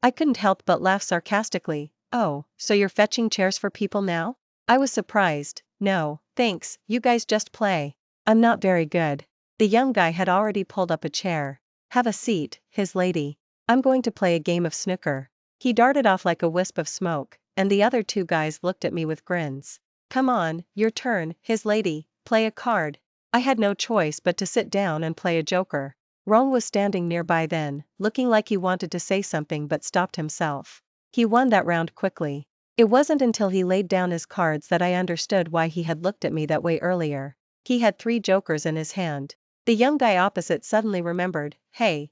I couldn't help but laugh sarcastically. Oh, so you're fetching chairs for people now? I was surprised. No, thanks, you guys just play. I'm not very good. The young guy had already pulled up a chair. Have a seat, his lady. I'm going to play a game of snooker. He darted off like a wisp of smoke, and the other two guys looked at me with grins. Come on, your turn, his lady, play a card. I had no choice but to sit down and play a joker. Rong was standing nearby then, looking like he wanted to say something but stopped himself. He won that round quickly. It wasn't until he laid down his cards that I understood why he had looked at me that way earlier. He had 3 jokers in his hand. The young guy opposite suddenly remembered, hey,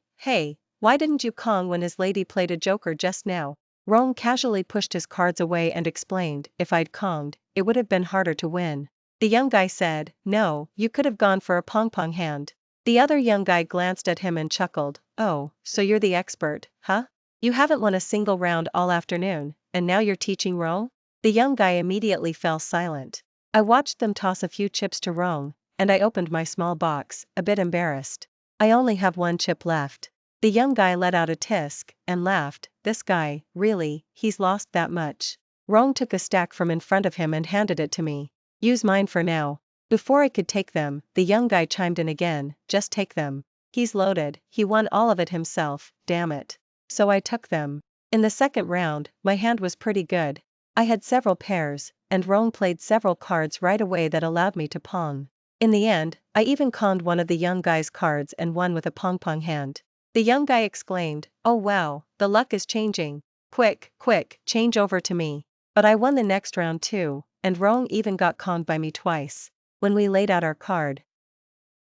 why didn't you Kong when his lady played a joker just now? Rong casually pushed his cards away and explained, if I'd Konged, it would have been harder to win. The young guy said, no, you could have gone for a pong hand. The other young guy glanced at him and chuckled, oh, so you're the expert, huh? You haven't won a single round all afternoon, and now you're teaching Rong? The young guy immediately fell silent. I watched them toss a few chips to Rong, and I opened my small box, a bit embarrassed. I only have 1 chip left. The young guy let out a tisk, and laughed, this guy, really, he's lost that much. Rong took a stack from in front of him and handed it to me. Use mine for now. Before I could take them, the young guy chimed in again, just take them. He's loaded, he won all of it himself, damn it. So I took them. In the second round, my hand was pretty good. I had several pairs, and Rong played several cards right away that allowed me to pong. In the end, I even conned one of the young guy's cards and won with a pong hand. The young guy exclaimed, oh wow, the luck is changing. Quick, change over to me. But I won the next round too, and Rong even got conned by me twice. When we laid out our card,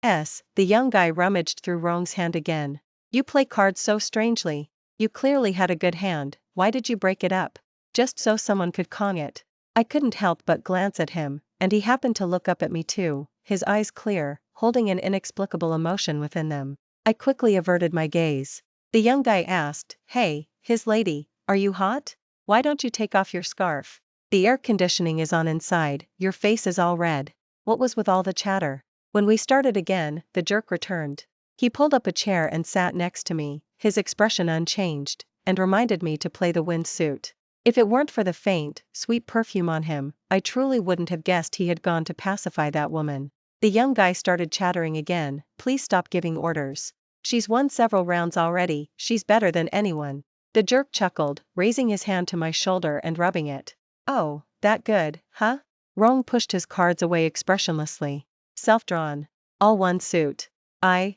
the young guy rummaged through Rong's hand again. You play cards so strangely. You clearly had a good hand, why did you break it up? Just so someone could con it. I couldn't help but glance at him, and he happened to look up at me too, his eyes clear, holding an inexplicable emotion within them. I quickly averted my gaze. The young guy asked, hey, his lady, are you hot? Why don't you take off your scarf? The air conditioning is on inside, your face is all red. What was with all the chatter? When we started again, the jerk returned. He pulled up a chair and sat next to me, his expression unchanged, and reminded me to play the wind suit. If it weren't for the faint, sweet perfume on him, I truly wouldn't have guessed he had gone to pacify that woman. The young guy started chattering again, please stop giving orders. She's won several rounds already, she's better than anyone. The jerk chuckled, raising his hand to my shoulder and rubbing it. Oh, that good, huh? Rong pushed his cards away expressionlessly. Self-drawn. All one suit. The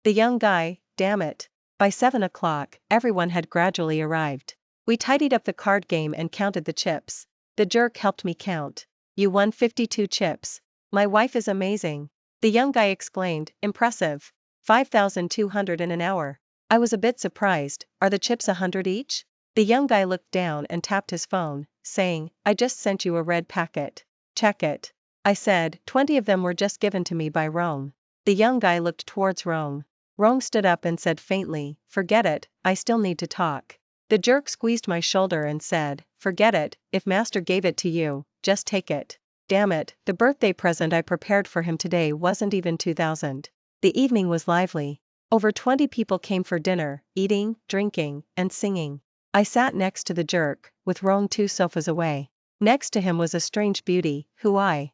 young guy, damn it. By 7 o'clock, everyone had gradually arrived. We tidied up the card game and counted the chips. The jerk helped me count. You won 52 chips. My wife is amazing. The young guy exclaimed, impressive. 5,200 in an hour. I was a bit surprised, are the chips 100 each? The young guy looked down and tapped his phone, saying, I just sent you a red packet. Check it. I said, 20 of them were just given to me by Rong. The young guy looked towards Rong. Rong stood up and said faintly, forget it, I still need to talk. The jerk squeezed my shoulder and said, forget it, if master gave it to you, just take it. Damn it, the birthday present I prepared for him today wasn't even 2,000. The evening was lively. Over 20 people came for dinner, eating, drinking, and singing. I sat next to the jerk, with Rong 2 sofas away. Next to him was a strange beauty, who I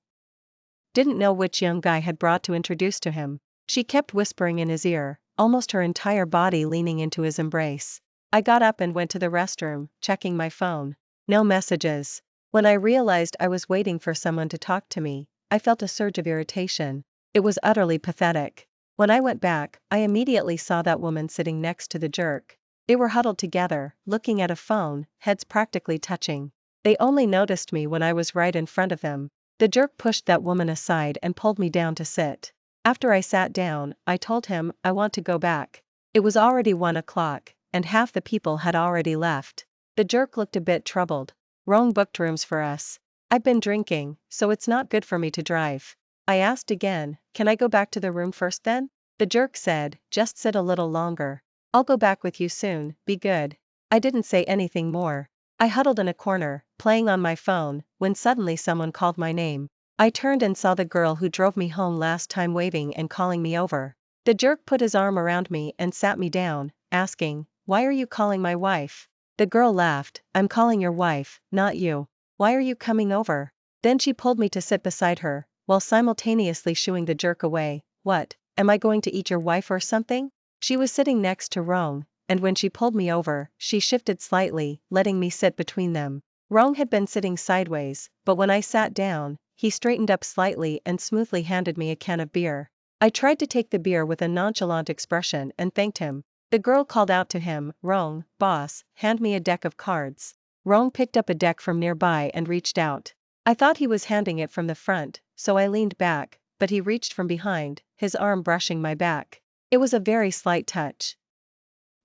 didn't know which young guy had brought to introduce to him. She kept whispering in his ear, almost her entire body leaning into his embrace. I got up and went to the restroom, checking my phone. No messages. When I realized I was waiting for someone to talk to me, I felt a surge of irritation. It was utterly pathetic. When I went back, I immediately saw that woman sitting next to the jerk. They were huddled together, looking at a phone, heads practically touching. They only noticed me when I was right in front of them. The jerk pushed that woman aside and pulled me down to sit. After I sat down, I told him, I want to go back. It was already 1 o'clock, and half the people had already left. The jerk looked a bit troubled. Rong booked rooms for us. I've been drinking, so it's not good for me to drive. I asked again, can I go back to the room first then? The jerk said, just sit a little longer. I'll go back with you soon, be good. I didn't say anything more. I huddled in a corner, playing on my phone, when suddenly someone called my name. I turned and saw the girl who drove me home last time waving and calling me over. The jerk put his arm around me and sat me down, asking, why are you calling my wife? The girl laughed, I'm calling your wife, not you. Why are you coming over? Then she pulled me to sit beside her, while simultaneously shooing the jerk away. What, am I going to eat your wife or something? She was sitting next to Rong, and when she pulled me over, she shifted slightly, letting me sit between them. Rong had been sitting sideways, but when I sat down, he straightened up slightly and smoothly handed me a can of beer. I tried to take the beer with a nonchalant expression and thanked him. The girl called out to him, Rong, boss, hand me a deck of cards. Rong picked up a deck from nearby and reached out. I thought he was handing it from the front, so I leaned back, but he reached from behind, his arm brushing my back. It was a very slight touch,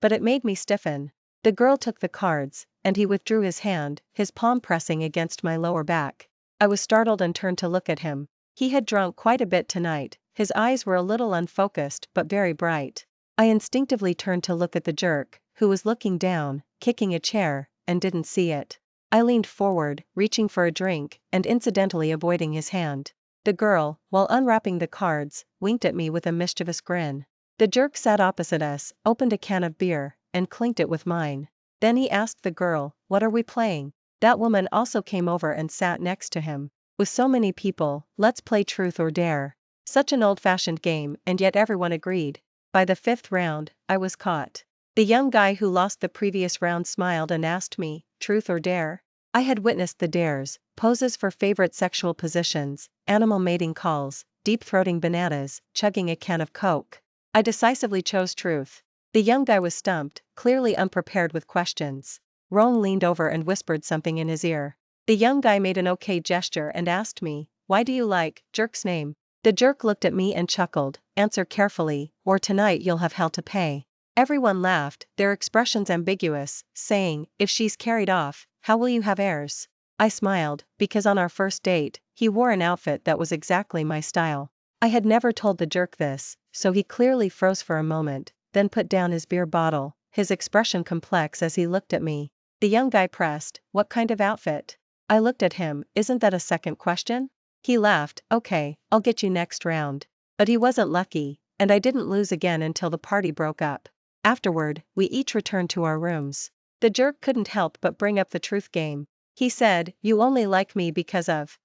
but it made me stiffen. The girl took the cards, and he withdrew his hand, his palm pressing against my lower back. I was startled and turned to look at him. He had drunk quite a bit tonight, his eyes were a little unfocused but very bright. I instinctively turned to look at the jerk, who was looking down, kicking a chair, and didn't see it. I leaned forward, reaching for a drink, and incidentally avoiding his hand. The girl, while unwrapping the cards, winked at me with a mischievous grin. The jerk sat opposite us, opened a can of beer, and clinked it with mine. Then he asked the girl, what are we playing? That woman also came over and sat next to him. With so many people, let's play truth or dare. Such an old-fashioned game, and yet everyone agreed. By the fifth round, I was caught. The young guy who lost the previous round smiled and asked me, truth or dare? I had witnessed the dares, poses for favorite sexual positions, animal mating calls, deep-throating bananas, chugging a can of Coke. I decisively chose truth. The young guy was stumped, clearly unprepared with questions. Rong leaned over and whispered something in his ear. The young guy made an okay gesture and asked me, why do you like jerk's name? The jerk looked at me and chuckled, answer carefully, or tonight you'll have hell to pay. Everyone laughed, their expressions ambiguous, saying, if she's carried off, how will you have heirs? I smiled, because on our first date, he wore an outfit that was exactly my style. I had never told the jerk this, so he clearly froze for a moment, then put down his beer bottle, his expression complex as he looked at me. The young guy pressed, what kind of outfit? I looked at him, isn't that a second question? He laughed, okay, I'll get you next round. But he wasn't lucky, and I didn't lose again until the party broke up. Afterward, we each returned to our rooms. The jerk couldn't help but bring up the truth game. He said, you only like me because of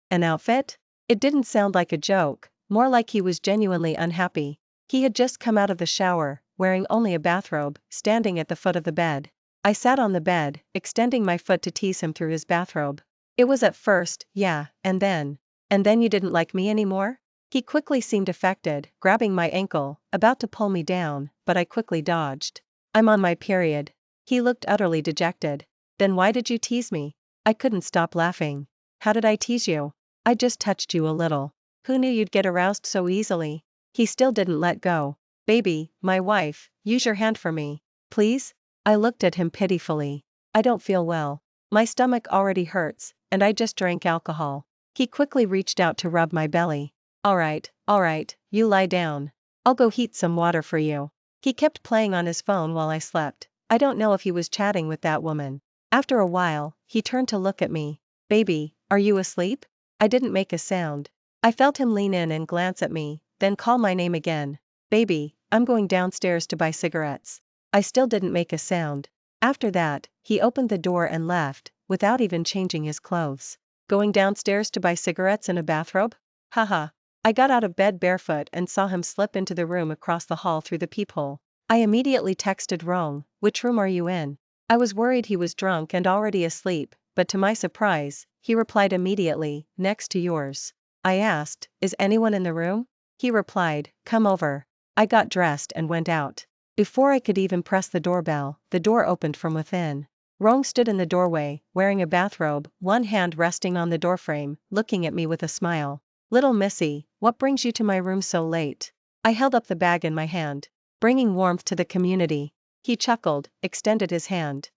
an outfit? It didn't sound like a joke, more like he was genuinely unhappy. He had just come out of the shower, wearing only a bathrobe, standing at the foot of the bed. I sat on the bed, extending my foot to tease him through his bathrobe. It was at first, yeah, and then you didn't like me anymore? He quickly seemed affected, grabbing my ankle, about to pull me down, but I quickly dodged. I'm on my period. He looked utterly dejected. Then why did you tease me? I couldn't stop laughing. How did I tease you? I just touched you a little. Who knew you'd get aroused so easily? He still didn't let go. Baby, my wife, use your hand for me. Please? I looked at him pitifully. I don't feel well. My stomach already hurts, and I just drank alcohol. He quickly reached out to rub my belly. All right, you lie down. I'll go heat some water for you. He kept playing on his phone while I slept. I don't know if he was chatting with that woman. After a while, he turned to look at me. Baby, are you asleep? I didn't make a sound. I felt him lean in and glance at me, then call my name again. Baby, I'm going downstairs to buy cigarettes. I still didn't make a sound. After that, he opened the door and left, without even changing his clothes. Going downstairs to buy cigarettes in a bathrobe? Haha. I got out of bed barefoot and saw him slip into the room across the hall through the peephole. I immediately texted Rong, which room are you in? I was worried he was drunk and already asleep, but to my surprise, he replied immediately, next to yours. I asked, is anyone in the room? He replied, come over. I got dressed and went out. Before I could even press the doorbell, the door opened from within. Rong stood in the doorway, wearing a bathrobe, one hand resting on the doorframe, looking at me with a smile. Little missy, what brings you to my room so late? I held up the bag in my hand. Bringing warmth to the community. He chuckled, extended his hand,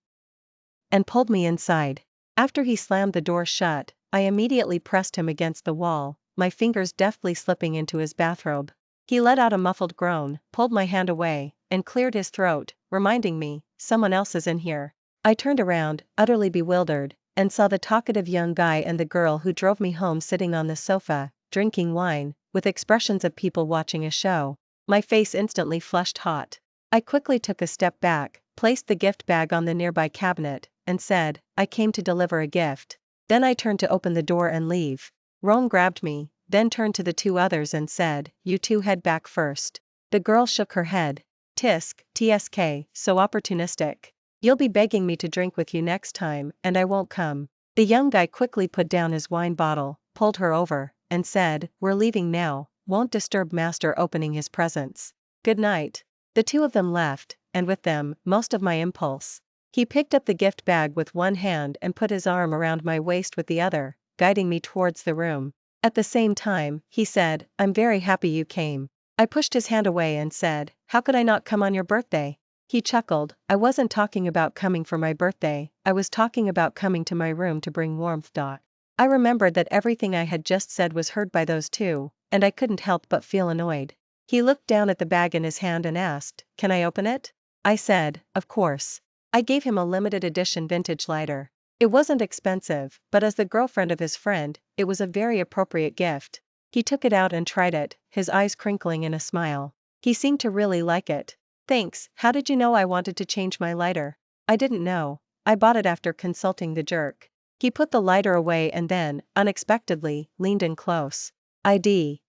and pulled me inside. After he slammed the door shut, I immediately pressed him against the wall, my fingers deftly slipping into his bathrobe. He let out a muffled groan, pulled my hand away, and cleared his throat, reminding me, someone else is in here. I turned around, utterly bewildered, and saw the talkative young guy and the girl who drove me home sitting on the sofa, drinking wine, with expressions of people watching a show. My face instantly flushed hot. I quickly took a step back, placed the gift bag on the nearby cabinet, and said, "I came to deliver a gift." Then I turned to open the door and leave. Rome grabbed me, then turned to the two others and said, "You two head back first." The girl shook her head. TSK, so opportunistic. "You'll be begging me to drink with you next time, and I won't come." The young guy quickly put down his wine bottle, pulled her over, and said, "We're leaving now, won't disturb master opening his presents. Good night." The two of them left, and with them, most of my impulse. He picked up the gift bag with one hand and put his arm around my waist with the other, guiding me towards the room. At the same time, he said, "I'm very happy you came." I pushed his hand away and said, "How could I not come on your birthday?" He chuckled. "I wasn't talking about coming for my birthday, I was talking about coming to my room to bring warmth. I remembered that everything I had just said was heard by those two, and I couldn't help but feel annoyed. He looked down at the bag in his hand and asked, "Can I open it?" I said, "Of course." I gave him a limited edition vintage lighter. It wasn't expensive, but as the girlfriend of his friend, it was a very appropriate gift. He took it out and tried it, his eyes crinkling in a smile. He seemed to really like it. "Thanks, how did you know I wanted to change my lighter?" "I didn't know. I bought it after consulting the jerk." He put the lighter away and then, unexpectedly, leaned in close. I didn't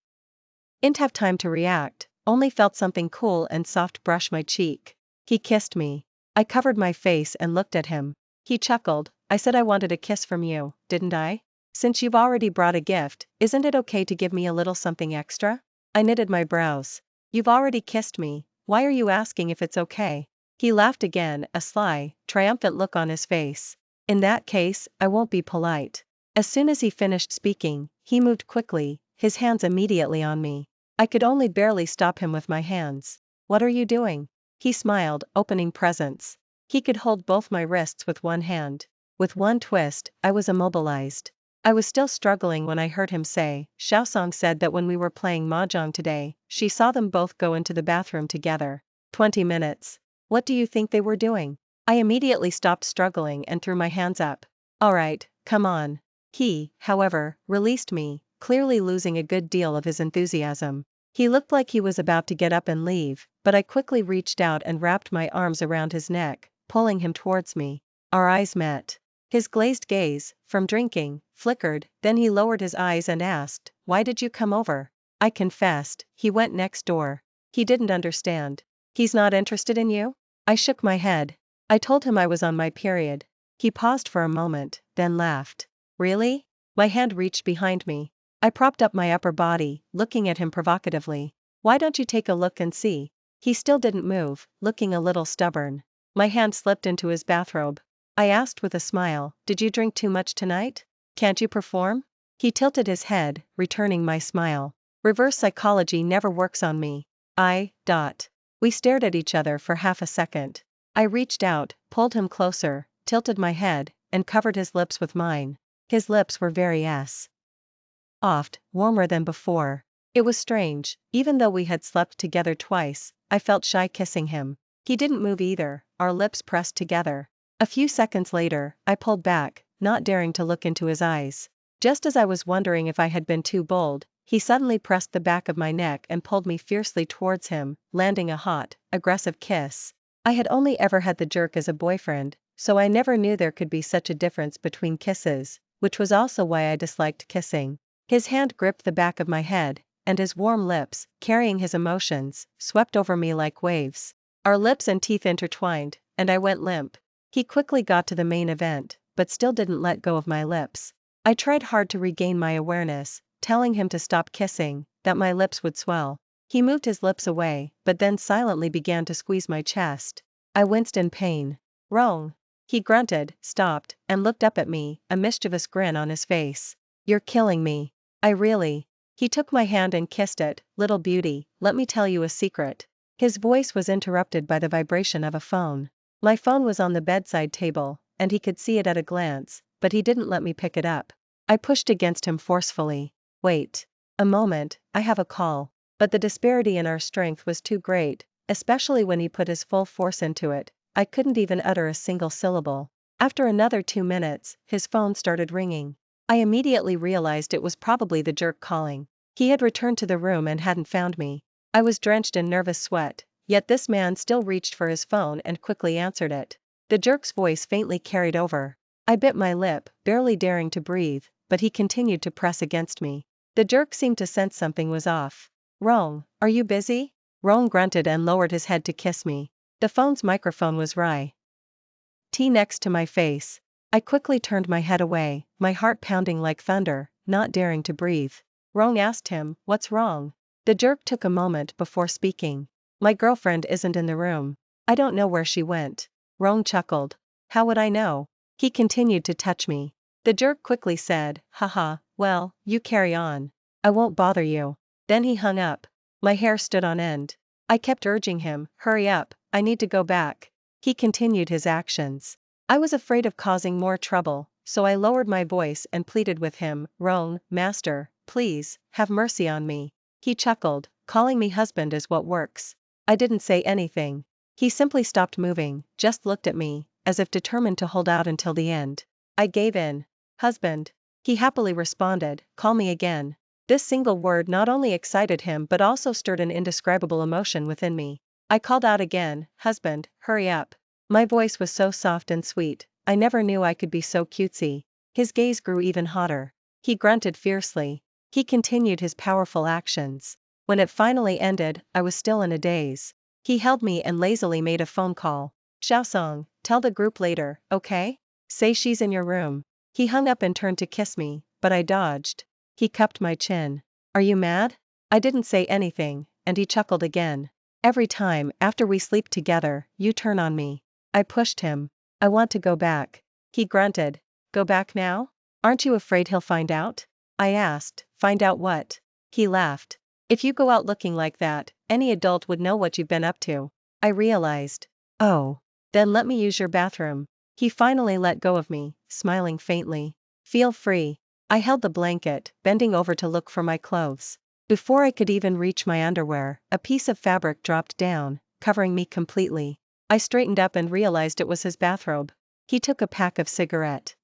have time to react, only felt something cool and soft brush my cheek. He kissed me. I covered my face and looked at him. He chuckled. "I said I wanted a kiss from you, didn't I? Since you've already brought a gift, isn't it okay to give me a little something extra?" I knitted my brows. "You've already kissed me, why are you asking if it's okay?" He laughed again, a sly, triumphant look on his face. "In that case, I won't be polite." As soon as he finished speaking, he moved quickly, his hands immediately on me. I could only barely stop him with my hands. "What are you doing?" He smiled, opening presents. He could hold both my wrists with one hand. With one twist, I was immobilized. I was still struggling when I heard him say, "Xiaosong said that when we were playing mahjong today, she saw them both go into the bathroom together. 20 minutes. What do you think they were doing?" I immediately stopped struggling and threw my hands up. "Alright, come on." He, however, released me, clearly losing a good deal of his enthusiasm. He looked like he was about to get up and leave, but I quickly reached out and wrapped my arms around his neck, pulling him towards me. Our eyes met. His glazed gaze, from drinking, flickered, then he lowered his eyes and asked, "Why did you come over?" I confessed, "He went next door." He didn't understand. "He's not interested in you?" I shook my head. I told him I was on my period. He paused for a moment, then laughed. "Really?" My hand reached behind me. I propped up my upper body, looking at him provocatively. "Why don't you take a look and see?" He still didn't move, looking a little stubborn. My hand slipped into his bathrobe. I asked with a smile, "Did you drink too much tonight? Can't you perform?" He tilted his head, returning my smile. Reverse psychology never works on me. We stared at each other for half a second. I reached out, pulled him closer, tilted my head, and covered his lips with mine. His lips were very soft, warmer than before. It was strange, even though we had slept together twice, I felt shy kissing him. He didn't move either, our lips pressed together. A few seconds later, I pulled back, not daring to look into his eyes. Just as I was wondering if I had been too bold, he suddenly pressed the back of my neck and pulled me fiercely towards him, landing a hot, aggressive kiss. I had only ever had the jerk as a boyfriend, so I never knew there could be such a difference between kisses, which was also why I disliked kissing. His hand gripped the back of my head, and his warm lips, carrying his emotions, swept over me like waves. Our lips and teeth intertwined, and I went limp. He quickly got to the main event, but still didn't let go of my lips. I tried hard to regain my awareness, telling him to stop kissing, that my lips would swell. He moved his lips away, but then silently began to squeeze my chest. I winced in pain. "Wrong." He grunted, stopped, and looked up at me, a mischievous grin on his face. "You're killing me." He took my hand and kissed it. "Little beauty, let me tell you a secret." His voice was interrupted by the vibration of a phone. My phone was on the bedside table, and he could see it at a glance, but he didn't let me pick it up. I pushed against him forcefully. "Wait a moment, I have a call." But the disparity in our strength was too great, especially when he put his full force into it. I couldn't even utter a single syllable. After another 2 minutes, his phone started ringing. I immediately realized it was probably the jerk calling. He had returned to the room and hadn't found me. I was drenched in nervous sweat, yet this man still reached for his phone and quickly answered it. The jerk's voice faintly carried over. I bit my lip, barely daring to breathe, but he continued to press against me. The jerk seemed to sense something was off. "Rong, are you busy?" Rong grunted and lowered his head to kiss me. The phone's microphone was right next to my face. I quickly turned my head away, my heart pounding like thunder, not daring to breathe. Rong asked him, "What's wrong?" The jerk took a moment before speaking. "My girlfriend isn't in the room. I don't know where she went." Rong chuckled. "How would I know?" He continued to touch me. The jerk quickly said, "Haha, well, you carry on. I won't bother you." Then he hung up. My hair stood on end. I kept urging him, "Hurry up, I need to go back." He continued his actions. I was afraid of causing more trouble, so I lowered my voice and pleaded with him, "Rong, master, please, have mercy on me." He chuckled, "Calling me husband is what works." I didn't say anything. He simply stopped moving, just looked at me, as if determined to hold out until the end. I gave in. "Husband." He happily responded, "Call me again." This single word not only excited him but also stirred an indescribable emotion within me. I called out again, "Husband, hurry up." My voice was so soft and sweet, I never knew I could be so cutesy. His gaze grew even hotter. He grunted fiercely. He continued his powerful actions. When it finally ended, I was still in a daze. He held me and lazily made a phone call. "Xiaosong, tell the group later, okay? Say she's in your room." He hung up and turned to kiss me, but I dodged. He cupped my chin. "Are you mad?" I didn't say anything, and he chuckled again. "Every time, after we sleep together, you turn on me." I pushed him. "I want to go back." He grunted. "Go back now? Aren't you afraid he'll find out?" I asked. "Find out what?" He laughed. "If you go out looking like that, any adult would know what you've been up to." I realized. "Oh. Then let me use your bathroom." He finally let go of me, smiling faintly. "Feel free." I held the blanket, bending over to look for my clothes. Before I could even reach my underwear, a piece of fabric dropped down, covering me completely. I straightened up and realized it was his bathrobe. He took a pack of cigarettes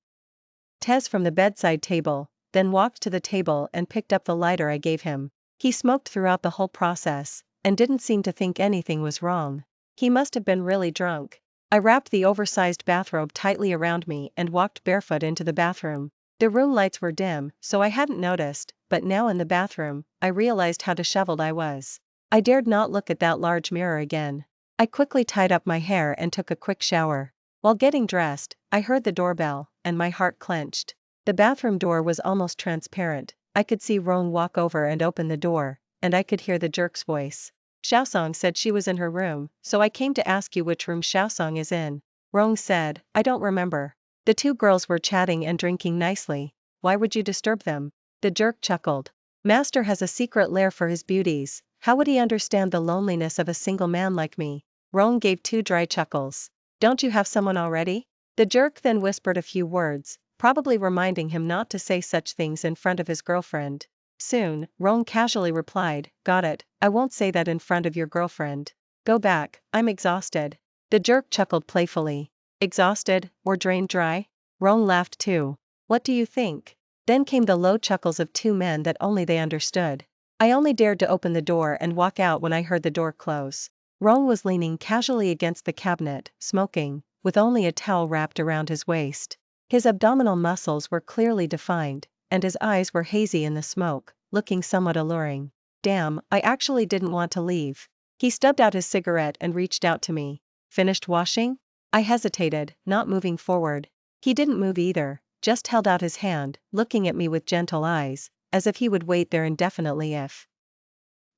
from the bedside table, then walked to the table and picked up the lighter I gave him. He smoked throughout the whole process, and didn't seem to think anything was wrong. He must have been really drunk. I wrapped the oversized bathrobe tightly around me and walked barefoot into the bathroom. The room lights were dim, so I hadn't noticed, but now in the bathroom, I realized how disheveled I was. I dared not look at that large mirror again. I quickly tied up my hair and took a quick shower. While getting dressed, I heard the doorbell, and my heart clenched. The bathroom door was almost transparent. I could see Rong walk over and open the door, and I could hear the jerk's voice. "Xiaosong said she was in her room, so I came to ask you which room Xiaosong is in." Rong said, "I don't remember. The two girls were chatting and drinking nicely. Why would you disturb them?" The jerk chuckled. "Master has a secret lair for his beauties. How would he understand the loneliness of a single man like me?" Rong gave two dry chuckles. "Don't you have someone already?" The jerk then whispered a few words, probably reminding him not to say such things in front of his girlfriend. Soon, Rong casually replied, "Got it, I won't say that in front of your girlfriend. Go back, I'm exhausted." The jerk chuckled playfully. "Exhausted, or drained dry?" Rong laughed too. "What do you think?" Then came the low chuckles of two men that only they understood. I only dared to open the door and walk out when I heard the door close. Rong was leaning casually against the cabinet, smoking, with only a towel wrapped around his waist. His abdominal muscles were clearly defined, and his eyes were hazy in the smoke, looking somewhat alluring. Damn, I actually didn't want to leave. He stubbed out his cigarette and reached out to me. "Finished washing?" I hesitated, not moving forward. He didn't move either, just held out his hand, looking at me with gentle eyes, as if he would wait there indefinitely if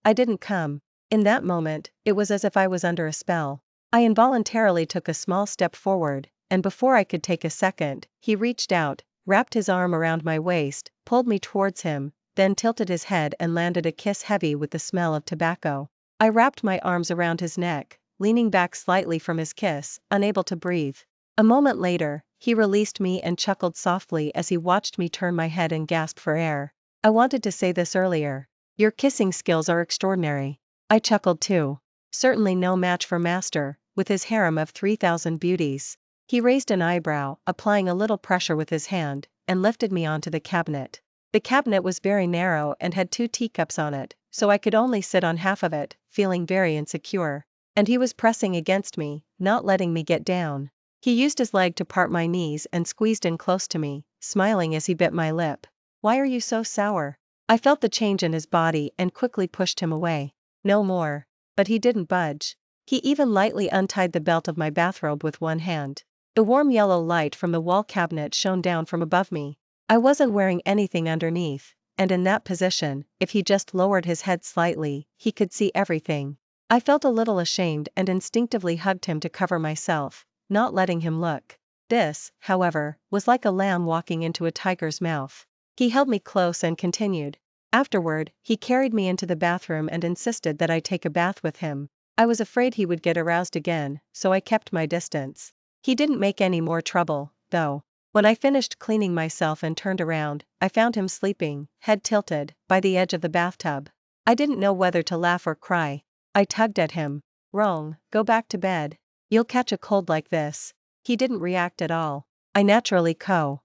I didn't come. In that moment, it was as if I was under a spell. I involuntarily took a small step forward, and before I could take a second, he reached out, wrapped his arm around my waist, pulled me towards him, then tilted his head and landed a kiss heavy with the smell of tobacco. I wrapped my arms around his neck, leaning back slightly from his kiss, unable to breathe. A moment later, he released me and chuckled softly as he watched me turn my head and gasp for air. "I wanted to say this earlier. Your kissing skills are extraordinary." I chuckled too. Certainly no match for Master, with his harem of 3,000 beauties. He raised an eyebrow, applying a little pressure with his hand, and lifted me onto the cabinet. The cabinet was very narrow and had two teacups on it, so I could only sit on half of it, feeling very insecure. And he was pressing against me, not letting me get down. He used his leg to part my knees and squeezed in close to me, smiling as he bit my lip. "Why are you so sour?" I felt the change in his body and quickly pushed him away. "No more." But he didn't budge. He even lightly untied the belt of my bathrobe with one hand. The warm yellow light from the wall cabinet shone down from above me. I wasn't wearing anything underneath, and in that position, if he just lowered his head slightly, he could see everything. I felt a little ashamed and instinctively hugged him to cover myself, not letting him look. This, however, was like a lamb walking into a tiger's mouth. He held me close and continued. Afterward, he carried me into the bathroom and insisted that I take a bath with him. I was afraid he would get aroused again, so I kept my distance. He didn't make any more trouble, though. When I finished cleaning myself and turned around, I found him sleeping, head tilted, by the edge of the bathtub. I didn't know whether to laugh or cry. I tugged at him. "Wrong, go back to bed. You'll catch a cold like this." He didn't react at all. I naturally couldn't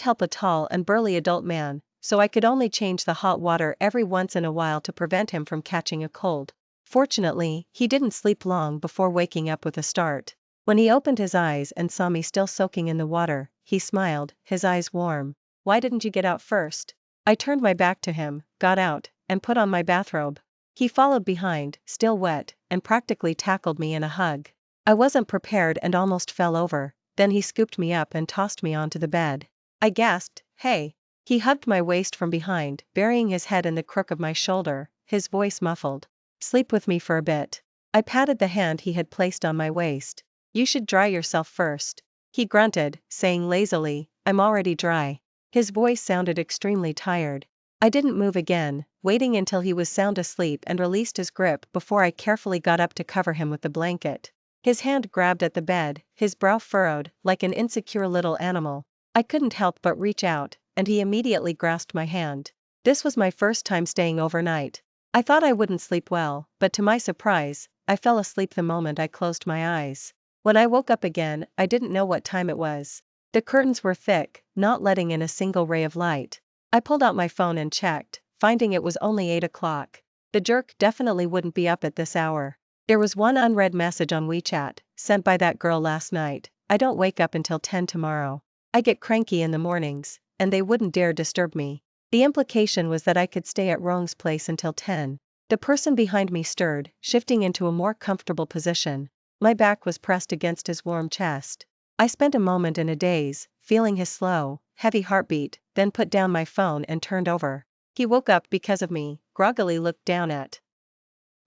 help a tall and burly adult man, so I could only change the hot water every once in a while to prevent him from catching a cold. Fortunately, he didn't sleep long before waking up with a start. When he opened his eyes and saw me still soaking in the water, he smiled, his eyes warm. "Why didn't you get out first?" I turned my back to him, got out, and put on my bathrobe. He followed behind, still wet, and practically tackled me in a hug. I wasn't prepared and almost fell over, then he scooped me up and tossed me onto the bed. I gasped, "Hey." He hugged my waist from behind, burying his head in the crook of my shoulder, his voice muffled. "Sleep with me for a bit." I patted the hand he had placed on my waist. "You should dry yourself first." He grunted, saying lazily, "I'm already dry." His voice sounded extremely tired. I didn't move again, waiting until he was sound asleep and released his grip before I carefully got up to cover him with the blanket. His hand grabbed at the bed, his brow furrowed, like an insecure little animal. I couldn't help but reach out, and he immediately grasped my hand. This was my first time staying overnight. I thought I wouldn't sleep well, but to my surprise, I fell asleep the moment I closed my eyes. When I woke up again, I didn't know what time it was. The curtains were thick, not letting in a single ray of light. I pulled out my phone and checked, finding it was only 8 o'clock. The jerk definitely wouldn't be up at this hour. There was one unread message on WeChat, sent by that girl last night. "I don't wake up until 10 tomorrow. I get cranky in the mornings, and they wouldn't dare disturb me." The implication was that I could stay at Rong's place until 10. The person behind me stirred, shifting into a more comfortable position. My back was pressed against his warm chest. I spent a moment in a daze, feeling his slow, heavy heartbeat, then put down my phone and turned over. He woke up because of me, groggily looked down at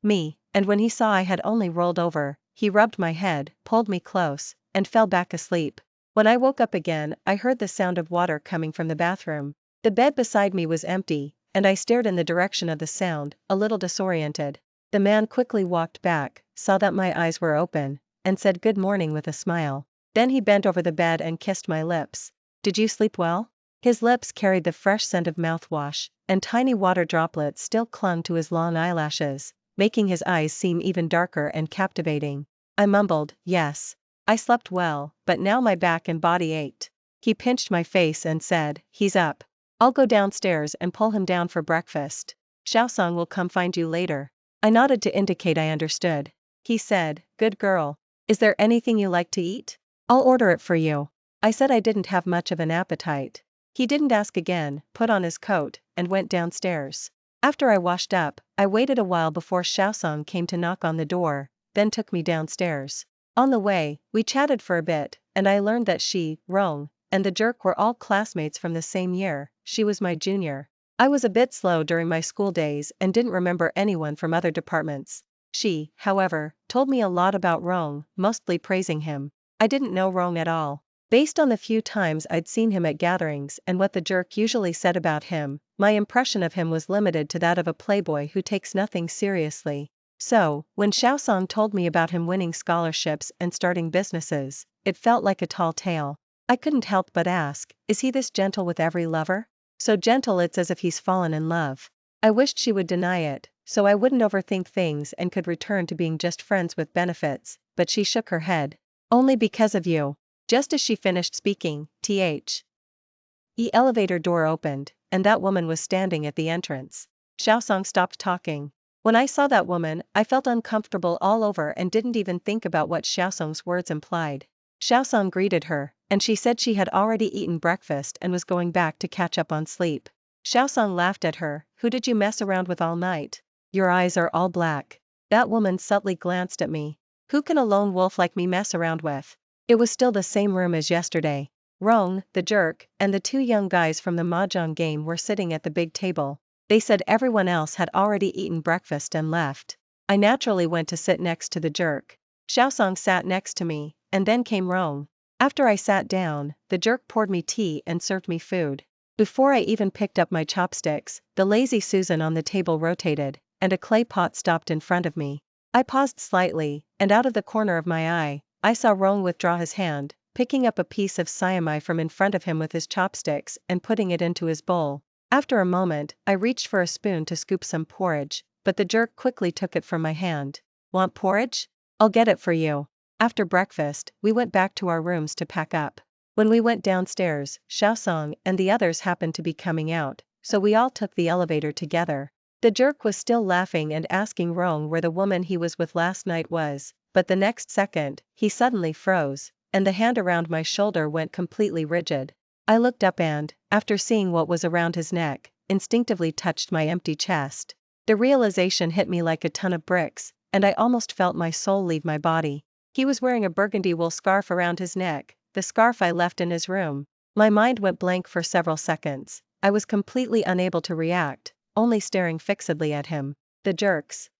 me, and when he saw I had only rolled over, he rubbed my head, pulled me close, and fell back asleep. When I woke up again, I heard the sound of water coming from the bathroom. The bed beside me was empty, and I stared in the direction of the sound, a little disoriented. The man quickly walked back, saw that my eyes were open, and said good morning with a smile. Then he bent over the bed and kissed my lips. "Did you sleep well?" His lips carried the fresh scent of mouthwash, and tiny water droplets still clung to his long eyelashes, making his eyes seem even darker and captivating. I mumbled, "Yes. I slept well, but now my back and body ached." He pinched my face and said, "He's up. I'll go downstairs and pull him down for breakfast. Xiaosong will come find you later." I nodded to indicate I understood. He said, "Good girl. Is there anything you like to eat? I'll order it for you." I said I didn't have much of an appetite. He didn't ask again, put on his coat, and went downstairs. After I washed up, I waited a while before Xiaosong came to knock on the door, then took me downstairs. On the way, we chatted for a bit, and I learned that she, Rong, and the jerk were all classmates from the same year. She was my junior. I was a bit slow during my school days and didn't remember anyone from other departments. She, however, told me a lot about Rong, mostly praising him. I didn't know Rong at all. Based on the few times I'd seen him at gatherings and what the jerk usually said about him, my impression of him was limited to that of a playboy who takes nothing seriously. So, when Xiaosong told me about him winning scholarships and starting businesses, it felt like a tall tale. I couldn't help but ask, is he this gentle with every lover? So gentle it's as if he's fallen in love. I wished she would deny it, so I wouldn't overthink things and could return to being just friends with benefits, but she shook her head. "Only because of you." Just as she finished speaking, the elevator door opened, and that woman was standing at the entrance. Xiaosong stopped talking. When I saw that woman, I felt uncomfortable all over and didn't even think about what Xiaosong's words implied. Xiaosong greeted her, and she said she had already eaten breakfast and was going back to catch up on sleep. Xiaosong laughed at her. Who did you mess around with all night? Your eyes are all black. That woman subtly glanced at me. Who can a lone wolf like me mess around with? It was still the same room as yesterday. Rong, the jerk, and the two young guys from the mahjong game were sitting at the big table. They said everyone else had already eaten breakfast and left. I naturally went to sit next to the jerk. Xiaosong sat next to me, and then came Rong. After I sat down, the jerk poured me tea and served me food. Before I even picked up my chopsticks, the lazy Susan on the table rotated, and a clay pot stopped in front of me. I paused slightly, and out of the corner of my eye, I saw Rong withdraw his hand, picking up a piece of siamai from in front of him with his chopsticks and putting it into his bowl. After a moment, I reached for a spoon to scoop some porridge, but the jerk quickly took it from my hand. Want porridge? I'll get it for you. After breakfast, we went back to our rooms to pack up. When we went downstairs, Xiaosong and the others happened to be coming out, so we all took the elevator together. The jerk was still laughing and asking Rong where the woman he was with last night was, but the next second, he suddenly froze, and the hand around my shoulder went completely rigid. I looked up and, after seeing what was around his neck, instinctively touched my empty chest. The realization hit me like a ton of bricks, and I almost felt my soul leave my body. He was wearing a burgundy wool scarf around his neck, the scarf I left in his room. My mind went blank for several seconds. I was completely unable to react, only staring fixedly at him. The jerk's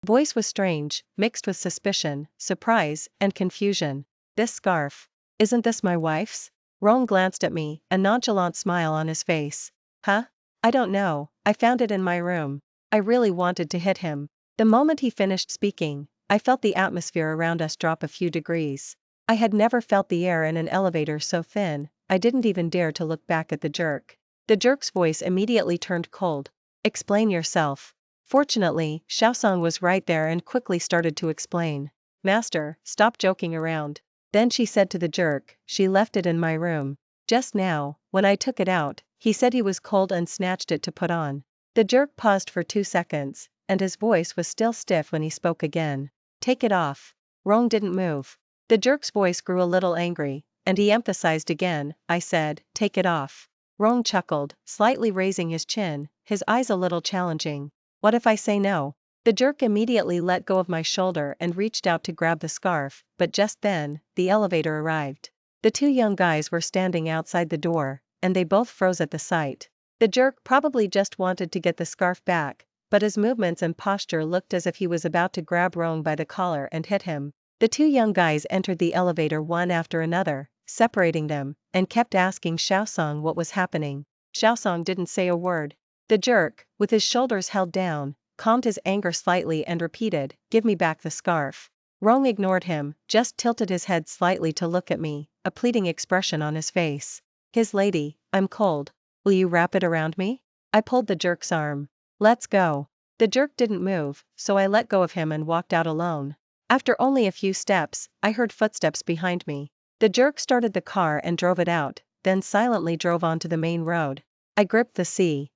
voice was strange, mixed with suspicion, surprise, and confusion. This scarf. Isn't this my wife's? Rong glanced at me, a nonchalant smile on his face. Huh? I don't know, I found it in my room. I really wanted to hit him. The moment he finished speaking, I felt the atmosphere around us drop a few degrees. I had never felt the air in an elevator so thin, I didn't even dare to look back at the jerk. The jerk's voice immediately turned cold. Explain yourself. Fortunately, Xiaosong was right there and quickly started to explain. Master, stop joking around. Then she said to the jerk, she left it in my room. Just now, when I took it out, he said he was cold and snatched it to put on. The jerk paused for 2 seconds, and his voice was still stiff when he spoke again. Take it off. Rong didn't move. The jerk's voice grew a little angry, and he emphasized again. I said, take it off. Rong chuckled, slightly raising his chin, his eyes a little challenging. What if I say no? The jerk immediately let go of my shoulder and reached out to grab the scarf, but just then, the elevator arrived. The two young guys were standing outside the door, and they both froze at the sight. The jerk probably just wanted to get the scarf back, but his movements and posture looked as if he was about to grab Rong by the collar and hit him. The two young guys entered the elevator one after another, separating them, and kept asking Xiaosong what was happening. Xiaosong didn't say a word. The jerk, with his shoulders held down, calmed his anger slightly and repeated, give me back the scarf. Rong ignored him, just tilted his head slightly to look at me, a pleading expression on his face. His lady, I'm cold. Will you wrap it around me? I pulled the jerk's arm. Let's go. The jerk didn't move, so I let go of him and walked out alone. After only a few steps, I heard footsteps behind me. The jerk started the car and drove it out, then silently drove onto the main road. I gripped the seat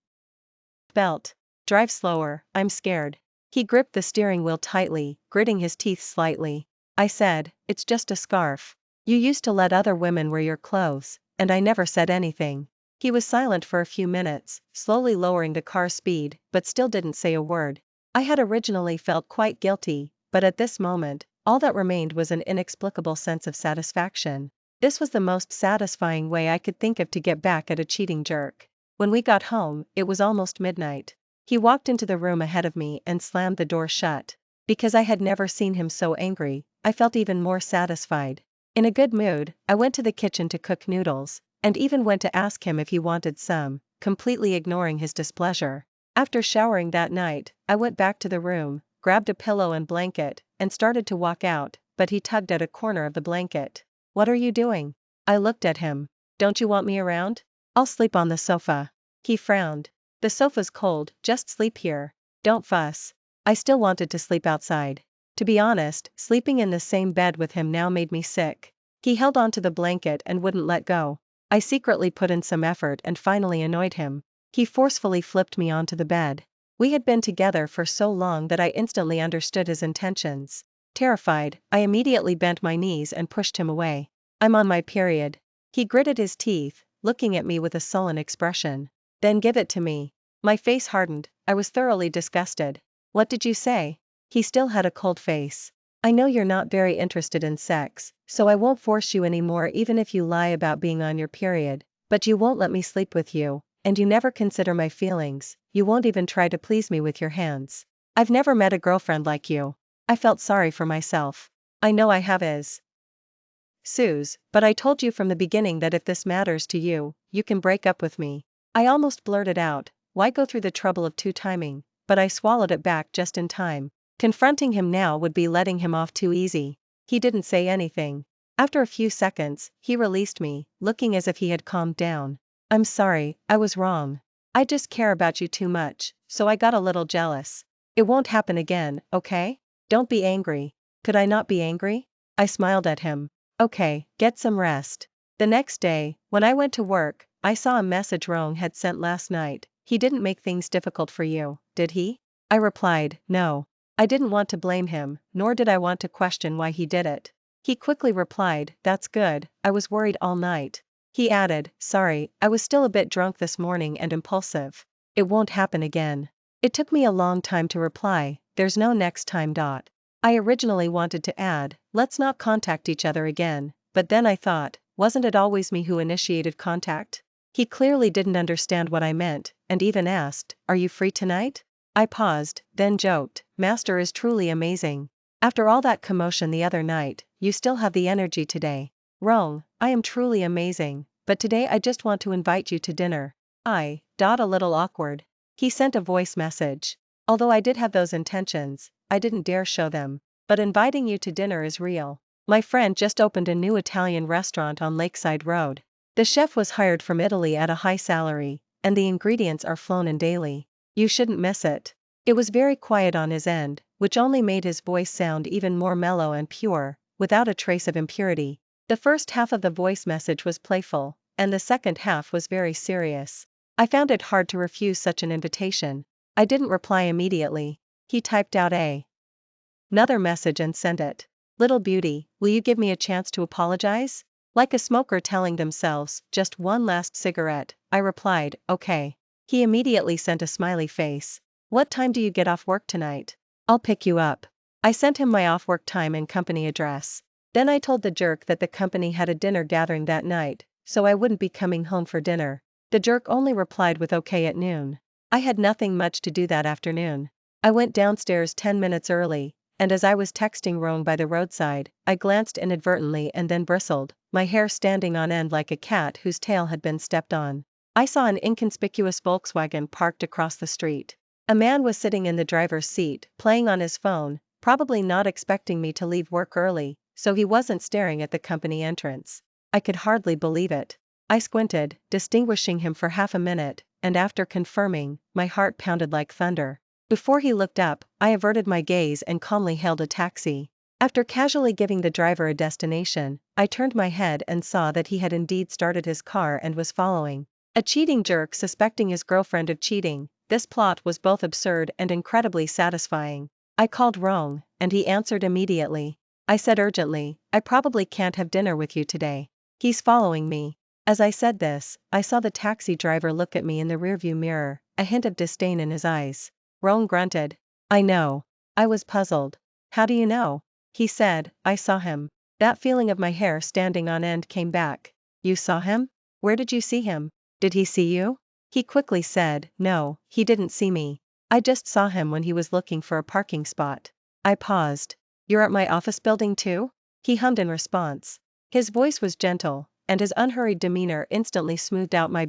belt. Drive slower, I'm scared. He gripped the steering wheel tightly, gritting his teeth slightly. I said, it's just a scarf. You used to let other women wear your clothes, and I never said anything. He was silent for a few minutes, slowly lowering the car's speed, but still didn't say a word. I had originally felt quite guilty, but at this moment, all that remained was an inexplicable sense of satisfaction. This was the most satisfying way I could think of to get back at a cheating jerk. When we got home, it was almost midnight. He walked into the room ahead of me and slammed the door shut. Because I had never seen him so angry, I felt even more satisfied. In a good mood, I went to the kitchen to cook noodles, and even went to ask him if he wanted some, completely ignoring his displeasure. After showering that night, I went back to the room, grabbed a pillow and blanket, and started to walk out, but he tugged at a corner of the blanket. What are you doing? I looked at him. Don't you want me around? I'll sleep on the sofa. He frowned. The sofa's cold, just sleep here. Don't fuss. I still wanted to sleep outside. To be honest, sleeping in the same bed with him now made me sick. He held onto the blanket and wouldn't let go. I secretly put in some effort and finally annoyed him. He forcefully flipped me onto the bed. We had been together for so long that I instantly understood his intentions. Terrified, I immediately bent my knees and pushed him away. I'm on my period. He gritted his teeth, looking at me with a sullen expression. Then give it to me. My face hardened, I was thoroughly disgusted. What did you say? He still had a cold face. I know you're not very interested in sex, so I won't force you anymore even if you lie about being on your period, but you won't let me sleep with you, and you never consider my feelings, you won't even try to please me with your hands. I've never met a girlfriend like you. I felt sorry for myself. I know I have Suze, but I told you from the beginning that if this matters to you, you can break up with me. I almost blurted out, why go through the trouble of two-timing, but I swallowed it back just in time. Confronting him now would be letting him off too easy. He didn't say anything. After a few seconds, he released me, looking as if he had calmed down. I'm sorry, I was wrong. I just care about you too much, so I got a little jealous. It won't happen again, okay? Don't be angry. Could I not be angry? I smiled at him. Okay, get some rest. The next day, when I went to work, I saw a message Rong had sent last night. He didn't make things difficult for you, did he? I replied, no. I didn't want to blame him, nor did I want to question why he did it. He quickly replied, that's good, I was worried all night. He added, sorry, I was still a bit drunk this morning and impulsive. It won't happen again. It took me a long time to reply, there's no next time. I originally wanted to add, let's not contact each other again, but then I thought, wasn't it always me who initiated contact? He clearly didn't understand what I meant, and even asked, are you free tonight? I paused, then joked, Master is truly amazing. After all that commotion the other night, you still have the energy today. Rong, I am truly amazing, but today I just want to invite you to dinner. A little awkward. He sent a voice message. Although I did have those intentions, I didn't dare show them. But inviting you to dinner is real. My friend just opened a new Italian restaurant on Lakeside Road. The chef was hired from Italy at a high salary, and the ingredients are flown in daily. You shouldn't miss it. It was very quiet on his end, which only made his voice sound even more mellow and pure, without a trace of impurity. The first half of the voice message was playful, and the second half was very serious. I found it hard to refuse such an invitation. I didn't reply immediately. He typed out another message and sent it. Little beauty, will you give me a chance to apologize? Like a smoker telling themselves, just one last cigarette, I replied, okay. He immediately sent a smiley face. What time do you get off work tonight? I'll pick you up. I sent him my off-work time and company address. Then I told the jerk that the company had a dinner gathering that night, so I wouldn't be coming home for dinner. The jerk only replied with okay at noon. I had nothing much to do that afternoon. I went downstairs 10 minutes early, and as I was texting Rong by the roadside, I glanced inadvertently and then bristled, my hair standing on end like a cat whose tail had been stepped on. I saw an inconspicuous Volkswagen parked across the street. A man was sitting in the driver's seat, playing on his phone, probably not expecting me to leave work early, so he wasn't staring at the company entrance. I could hardly believe it. I squinted, distinguishing him for half a minute, and after confirming, my heart pounded like thunder. Before he looked up, I averted my gaze and calmly hailed a taxi. After casually giving the driver a destination, I turned my head and saw that he had indeed started his car and was following. A cheating jerk suspecting his girlfriend of cheating. This plot was both absurd and incredibly satisfying. I called Rong, and he answered immediately. I said urgently, I probably can't have dinner with you today. He's following me. As I said this, I saw the taxi driver look at me in the rearview mirror, a hint of disdain in his eyes. Rong grunted. I know. I was puzzled. How do you know? He said, I saw him. That feeling of my hair standing on end came back. You saw him? Where did you see him? Did he see you? He quickly said, no, he didn't see me. I just saw him when he was looking for a parking spot. I paused. You're at my office building too? He hummed in response. His voice was gentle, and his unhurried demeanor instantly smoothed out my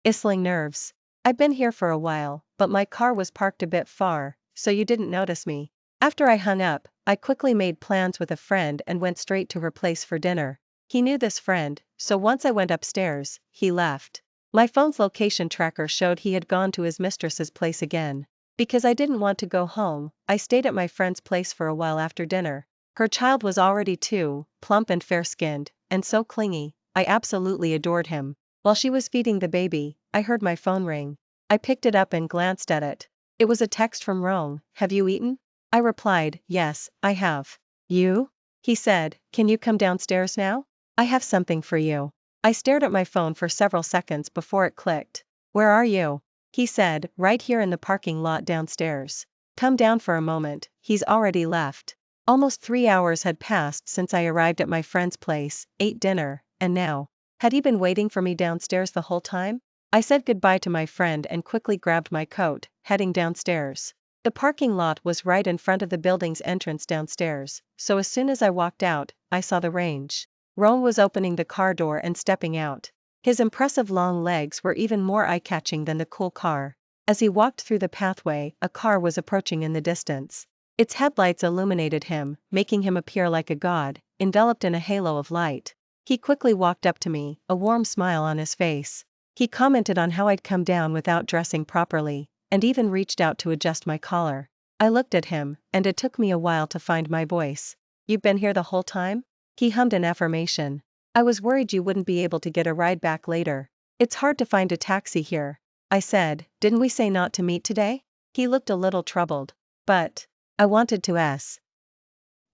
isling nerves. I've been here for a while, but my car was parked a bit far, so you didn't notice me. After I hung up, I quickly made plans with a friend and went straight to her place for dinner. He knew this friend, so once I went upstairs, he left. My phone's location tracker showed he had gone to his mistress's place again. Because I didn't want to go home, I stayed at my friend's place for a while after dinner. Her child was already 2, plump and fair-skinned, and so clingy, I absolutely adored him. While she was feeding the baby, I heard my phone ring. I picked it up and glanced at it. It was a text from Rong. Have you eaten? I replied, yes, I have. You? He said, can you come downstairs now? I have something for you. I stared at my phone for several seconds before it clicked. Where are you? He said, right here in the parking lot downstairs. Come down for a moment, he's already left. Almost 3 hours had passed since I arrived at my friend's place, ate dinner, and now, had he been waiting for me downstairs the whole time? I said goodbye to my friend and quickly grabbed my coat, heading downstairs. The parking lot was right in front of the building's entrance downstairs, so as soon as I walked out, I saw the range. Ron was opening the car door and stepping out. His impressive long legs were even more eye-catching than the cool car. As he walked through the pathway, a car was approaching in the distance. Its headlights illuminated him, making him appear like a god, enveloped in a halo of light. He quickly walked up to me, a warm smile on his face. He commented on how I'd come down without dressing properly, and even reached out to adjust my collar. I looked at him, and it took me a while to find my voice. You've been here the whole time? He hummed an affirmation. I was worried you wouldn't be able to get a ride back later. It's hard to find a taxi here. I said, didn't we say not to meet today? He looked a little troubled. But I wanted to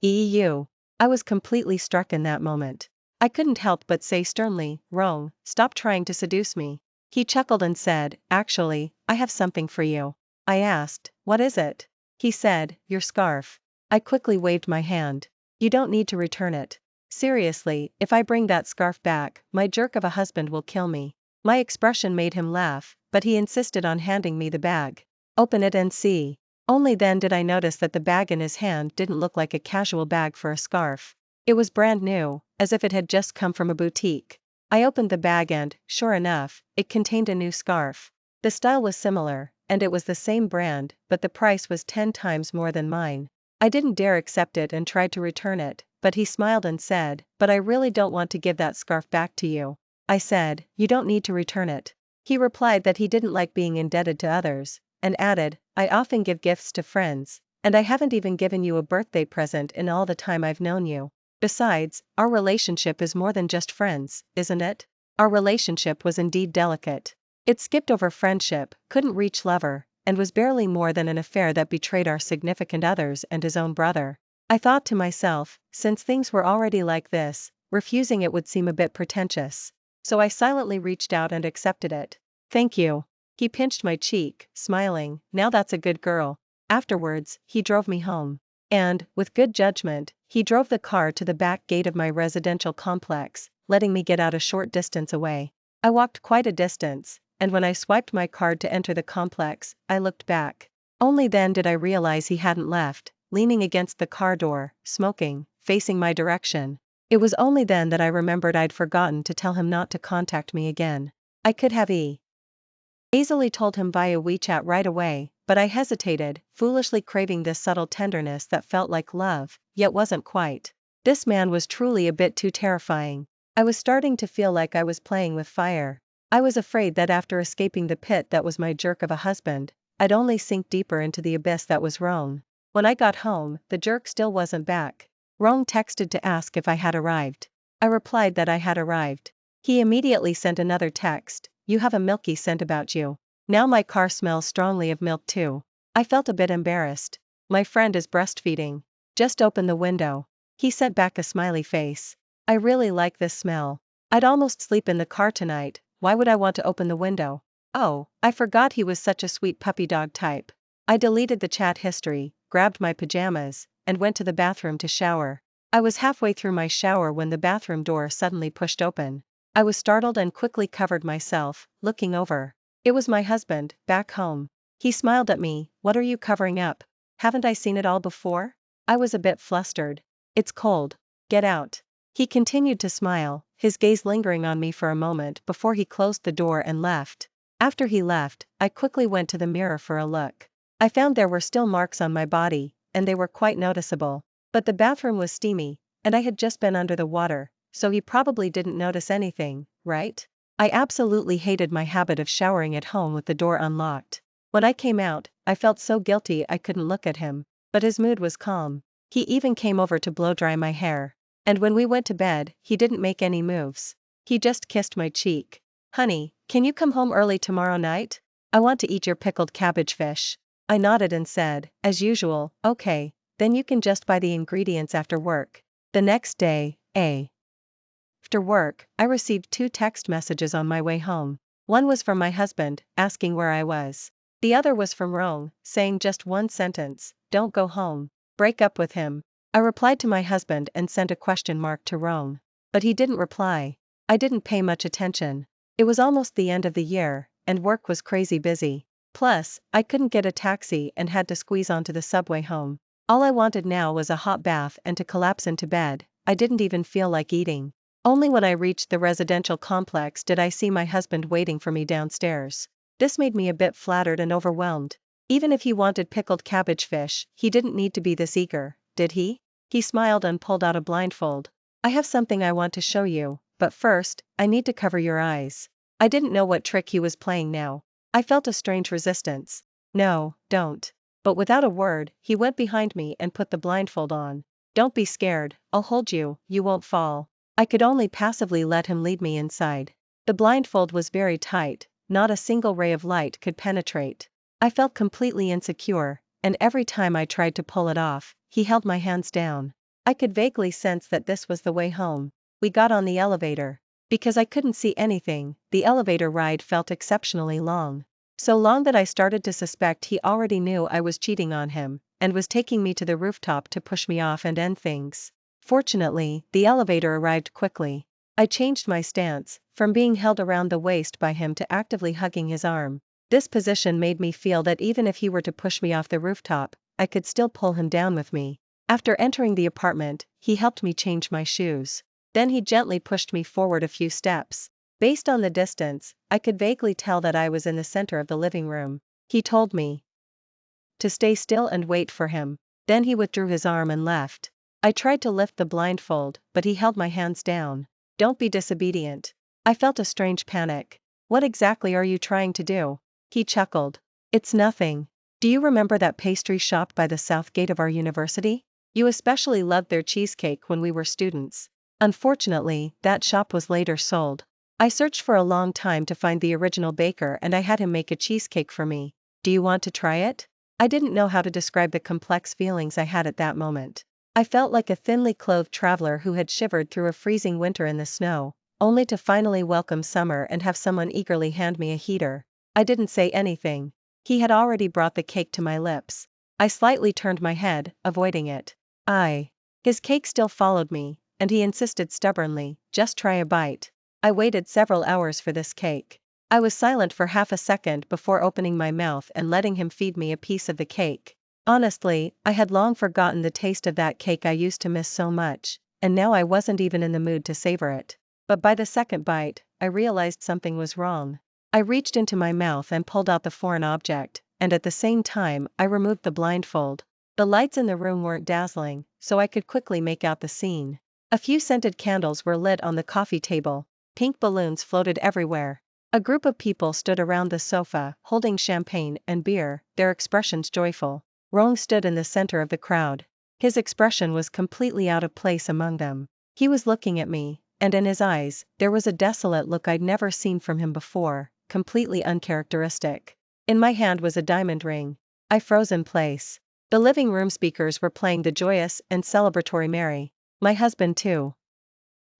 EU. I was completely struck in that moment. I couldn't help but say sternly, Rong, stop trying to seduce me. He chuckled and said, actually, I have something for you. I asked, what is it? He said, your scarf. I quickly waved my hand. You don't need to return it. Seriously, if I bring that scarf back, my jerk of a husband will kill me. My expression made him laugh, but he insisted on handing me the bag. Open it and see. Only then did I notice that the bag in his hand didn't look like a casual bag for a scarf. It was brand new, as if it had just come from a boutique. I opened the bag and, sure enough, it contained a new scarf. The style was similar, and it was the same brand, but the price was 10 times more than mine. I didn't dare accept it and tried to return it, but he smiled and said, but I really don't want to give that scarf back to you. I said, you don't need to return it. He replied that he didn't like being indebted to others, and added, I often give gifts to friends, and I haven't even given you a birthday present in all the time I've known you. Besides, our relationship is more than just friends, isn't it? Our relationship was indeed delicate. It skipped over friendship, couldn't reach lover, and was barely more than an affair that betrayed our significant others and his own brother. I thought to myself, since things were already like this, refusing it would seem a bit pretentious. So I silently reached out and accepted it. Thank you. He pinched my cheek, smiling, now that's a good girl. Afterwards, he drove me home. And, with good judgment, he drove the car to the back gate of my residential complex, letting me get out a short distance away. I walked quite a distance, and when I swiped my card to enter the complex, I looked back. Only then did I realize he hadn't left, leaning against the car door, smoking, facing my direction. It was only then that I remembered I'd forgotten to tell him not to contact me again. I could have easily told him via WeChat right away, but I hesitated, foolishly craving this subtle tenderness that felt like love, yet wasn't quite. This man was truly a bit too terrifying. I was starting to feel like I was playing with fire. I was afraid that after escaping the pit that was my jerk of a husband, I'd only sink deeper into the abyss that was Rong. When I got home, the jerk still wasn't back. Rong texted to ask if I had arrived. I replied that I had arrived. He immediately sent another text, you have a milky scent about you. Now my car smells strongly of milk too. I felt a bit embarrassed. My friend is breastfeeding. Just open the window. He sent back a smiley face. I really like this smell. I'd almost sleep in the car tonight, why would I want to open the window? Oh, I forgot he was such a sweet puppy dog type. I deleted the chat history, grabbed my pajamas, and went to the bathroom to shower. I was halfway through my shower when the bathroom door suddenly pushed open. I was startled and quickly covered myself, looking over. It was my husband, back home. He smiled at me, what are you covering up? Haven't I seen it all before? I was a bit flustered. It's cold. Get out. He continued to smile, his gaze lingering on me for a moment before he closed the door and left. After he left, I quickly went to the mirror for a look. I found there were still marks on my body, and they were quite noticeable. But the bathroom was steamy, and I had just been under the water, so he probably didn't notice anything, right? I absolutely hated my habit of showering at home with the door unlocked. When I came out, I felt so guilty I couldn't look at him, but his mood was calm. He even came over to blow dry my hair. And when we went to bed, he didn't make any moves. He just kissed my cheek. Honey, can you come home early tomorrow night? I want to eat your pickled cabbage fish. I nodded and said, as usual, okay, then you can just buy the ingredients after work. The next day, after work, I received 2 text messages on my way home. One was from my husband, asking where I was. The other was from Rong, saying just one sentence, don't go home. Break up with him. I replied to my husband and sent a question mark to Rong. But he didn't reply. I didn't pay much attention. It was almost the end of the year, and work was crazy busy. Plus, I couldn't get a taxi and had to squeeze onto the subway home. All I wanted now was a hot bath and to collapse into bed. I didn't even feel like eating. Only when I reached the residential complex did I see my husband waiting for me downstairs. This made me a bit flattered and overwhelmed. Even if he wanted pickled cabbage fish, he didn't need to be this eager, did he? He smiled and pulled out a blindfold. I have something I want to show you, but first, I need to cover your eyes. I didn't know what trick he was playing now. I felt a strange resistance. No, don't. But without a word, he went behind me and put the blindfold on. Don't be scared, I'll hold you, you won't fall. I could only passively let him lead me inside. The blindfold was very tight, not a single ray of light could penetrate. I felt completely insecure, and every time I tried to pull it off, he held my hands down. I could vaguely sense that this was the way home. We got on the elevator. Because I couldn't see anything, the elevator ride felt exceptionally long. So long that I started to suspect he already knew I was cheating on him, and was taking me to the rooftop to push me off and end things. Fortunately, the elevator arrived quickly. I changed my stance, from being held around the waist by him to actively hugging his arm. This position made me feel that even if he were to push me off the rooftop, I could still pull him down with me. After entering the apartment, he helped me change my shoes. Then he gently pushed me forward a few steps. Based on the distance, I could vaguely tell that I was in the center of the living room. He told me to stay still and wait for him. Then he withdrew his arm and left. I tried to lift the blindfold, but he held my hands down. Don't be disobedient. I felt a strange panic. What exactly are you trying to do? He chuckled. It's nothing. Do you remember that pastry shop by the south gate of our university? You especially loved their cheesecake when we were students. Unfortunately, that shop was later sold. I searched for a long time to find the original baker and I had him make a cheesecake for me. Do you want to try it? I didn't know how to describe the complex feelings I had at that moment. I felt like a thinly clothed traveler who had shivered through a freezing winter in the snow, only to finally welcome summer and have someone eagerly hand me a heater. I didn't say anything. He had already brought the cake to my lips. I slightly turned my head, avoiding it. His cake still followed me, and he insisted stubbornly, just try a bite. I waited several hours for this cake. I was silent for half a second before opening my mouth and letting him feed me a piece of the cake. Honestly, I had long forgotten the taste of that cake I used to miss so much, and now I wasn't even in the mood to savor it. But by the second bite, I realized something was wrong. I reached into my mouth and pulled out the foreign object, and at the same time, I removed the blindfold. The lights in the room weren't dazzling, so I could quickly make out the scene. A few scented candles were lit on the coffee table. Pink balloons floated everywhere. A group of people stood around the sofa, holding champagne and beer, their expressions joyful. Rong stood in the center of the crowd. His expression was completely out of place among them. He was looking at me, and in his eyes, there was a desolate look I'd never seen from him before, completely uncharacteristic. In my hand was a diamond ring. I froze in place. The living room speakers were playing the joyous and celebratory Mary. My husband too.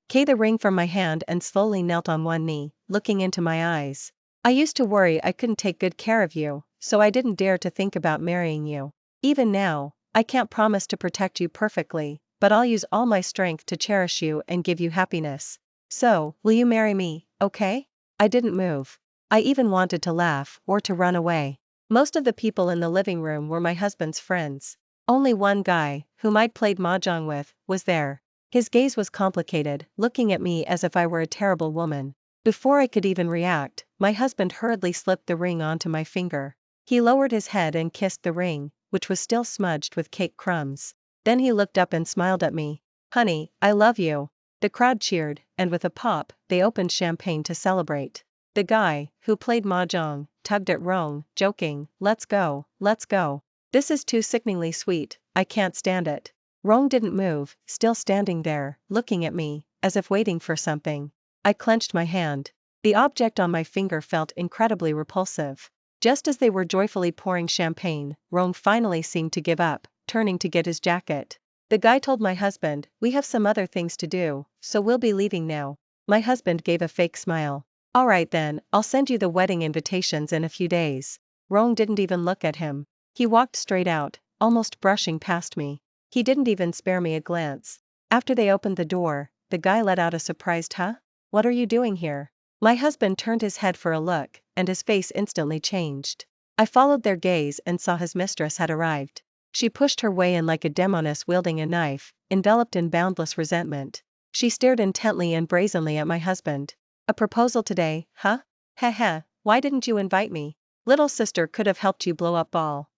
The ring from my hand and slowly knelt on one knee, looking into my eyes. I used to worry I couldn't take good care of you, so I didn't dare to think about marrying you. Even now, I can't promise to protect you perfectly, but I'll use all my strength to cherish you and give you happiness. So, will you marry me, okay? I didn't move. I even wanted to laugh or to run away. Most of the people in the living room were my husband's friends. Only one guy, whom I'd played mahjong with, was there. His gaze was complicated, looking at me as if I were a terrible woman. Before I could even react, my husband hurriedly slipped the ring onto my finger. He lowered his head and kissed the ring, which was still smudged with cake crumbs. Then he looked up and smiled at me. Honey, I love you. The crowd cheered, and with a pop, they opened champagne to celebrate. The guy, who played mahjong, tugged at Rong, joking, let's go, let's go. This is too sickeningly sweet, I can't stand it. Rong didn't move, still standing there, looking at me, as if waiting for something. I clenched my hand. The object on my finger felt incredibly repulsive. Just as they were joyfully pouring champagne, Rong finally seemed to give up, turning to get his jacket. The guy told my husband, "We have some other things to do, so we'll be leaving now." My husband gave a fake smile. "Alright then, I'll send you the wedding invitations in a few days." Rong didn't even look at him. He walked straight out, almost brushing past me. He didn't even spare me a glance. After they opened the door, the guy let out a surprised "Huh? What are you doing here?" My husband turned his head for a look, and his face instantly changed. I followed their gaze and saw his mistress had arrived. She pushed her way in like a demoness wielding a knife, enveloped in boundless resentment. She stared intently and brazenly at my husband. "A proposal today, huh? Heh heh, why didn't you invite me? Little sister could have helped you blow up ball.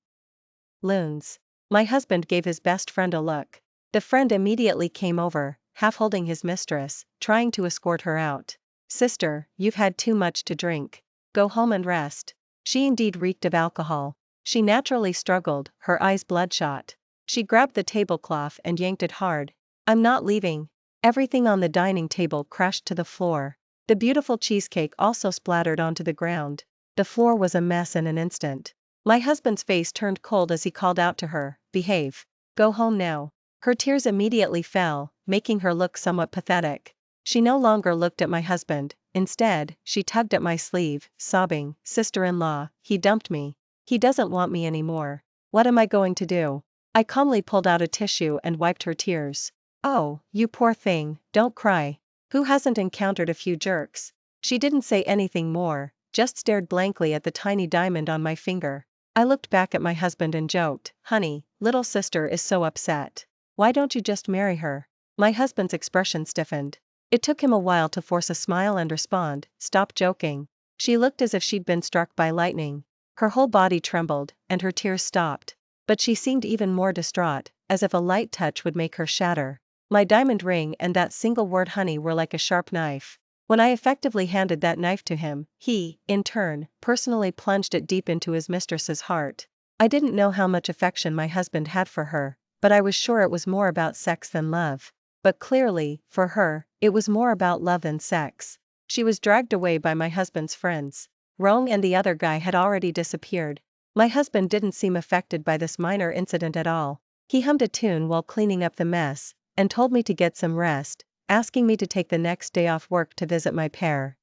Loons." My husband gave his best friend a look. The friend immediately came over, half holding his mistress, trying to escort her out. "Sister, you've had too much to drink. Go home and rest." She indeed reeked of alcohol. She naturally struggled, her eyes bloodshot. She grabbed the tablecloth and yanked it hard. "I'm not leaving." Everything on the dining table crashed to the floor. The beautiful cheesecake also splattered onto the ground. The floor was a mess in an instant. My husband's face turned cold as he called out to her, "Behave. Go home now." Her tears immediately fell, making her look somewhat pathetic. She no longer looked at my husband, instead, she tugged at my sleeve, sobbing, "Sister-in-law, he dumped me. He doesn't want me anymore. What am I going to do?" I calmly pulled out a tissue and wiped her tears. "Oh, you poor thing, don't cry. Who hasn't encountered a few jerks?" She didn't say anything more, just stared blankly at the tiny diamond on my finger. I looked back at my husband and joked, "Honey, little sister is so upset. Why don't you just marry her?" My husband's expression stiffened. It took him a while to force a smile and respond, "Stop joking." She looked as if she'd been struck by lightning. Her whole body trembled, and her tears stopped. But she seemed even more distraught, as if a light touch would make her shatter. My diamond ring and that single word honey were like a sharp knife. When I effectively handed that knife to him, he, in turn, personally plunged it deep into his mistress's heart. I didn't know how much affection my husband had for her, but I was sure it was more about sex than love. But clearly, for her, it was more about love than sex. She was dragged away by my husband's friends. Rong and the other guy had already disappeared. My husband didn't seem affected by this minor incident at all. He hummed a tune while cleaning up the mess, and told me to get some rest, asking me to take the next day off work to visit my parents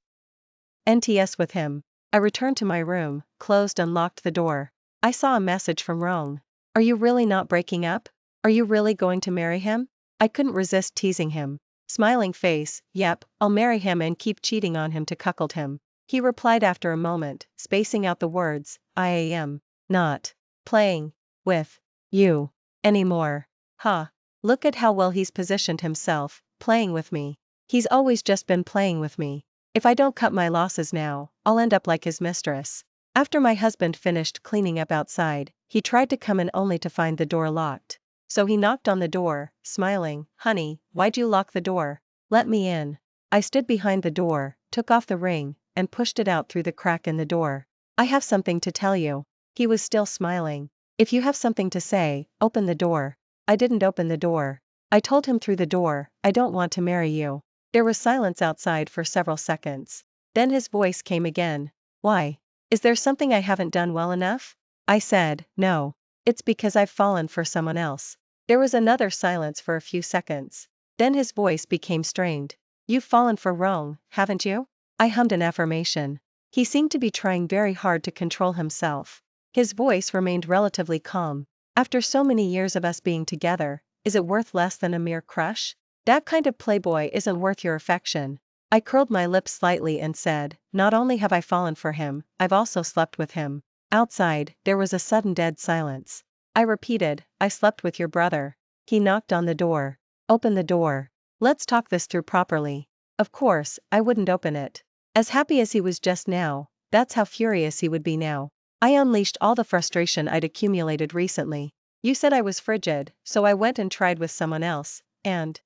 with him. I returned to my room, closed and locked the door. I saw a message from Rong. "Are you really not breaking up? Are you really going to marry him?" I couldn't resist teasing him. Smiling face, "Yep, I'll marry him and keep cheating on him to cuckold him." He replied after a moment, spacing out the words, "I am not playing with you anymore. Ha. Look at how well he's positioned himself, playing with me. He's always just been playing with me. If I don't cut my losses now, I'll end up like his mistress." After my husband finished cleaning up outside, he tried to come in only to find the door locked. So he knocked on the door, smiling, "Honey, why'd you lock the door? Let me in." I stood behind the door, took off the ring, and pushed it out through the crack in the door. "I have something to tell you." He was still smiling. "If you have something to say, open the door." I didn't open the door. I told him through the door, "I don't want to marry you." There was silence outside for several seconds. Then his voice came again. "Why? Is there something I haven't done well enough?" I said, "No. It's because I've fallen for someone else." There was another silence for a few seconds. Then his voice became strained. "You've fallen for Rong, haven't you?" I hummed an affirmation. He seemed to be trying very hard to control himself. His voice remained relatively calm. "After so many years of us being together, is it worth less than a mere crush? That kind of playboy isn't worth your affection." I curled my lips slightly and said, "Not only have I fallen for him, I've also slept with him." Outside, there was a sudden dead silence. I repeated, "I slept with your brother." He knocked on the door. "Open the door. Let's talk this through properly." Of course, I wouldn't open it. As happy as he was just now, that's how furious he would be now. I unleashed all the frustration I'd accumulated recently. "You said I was frigid, so I went and tried with someone else, and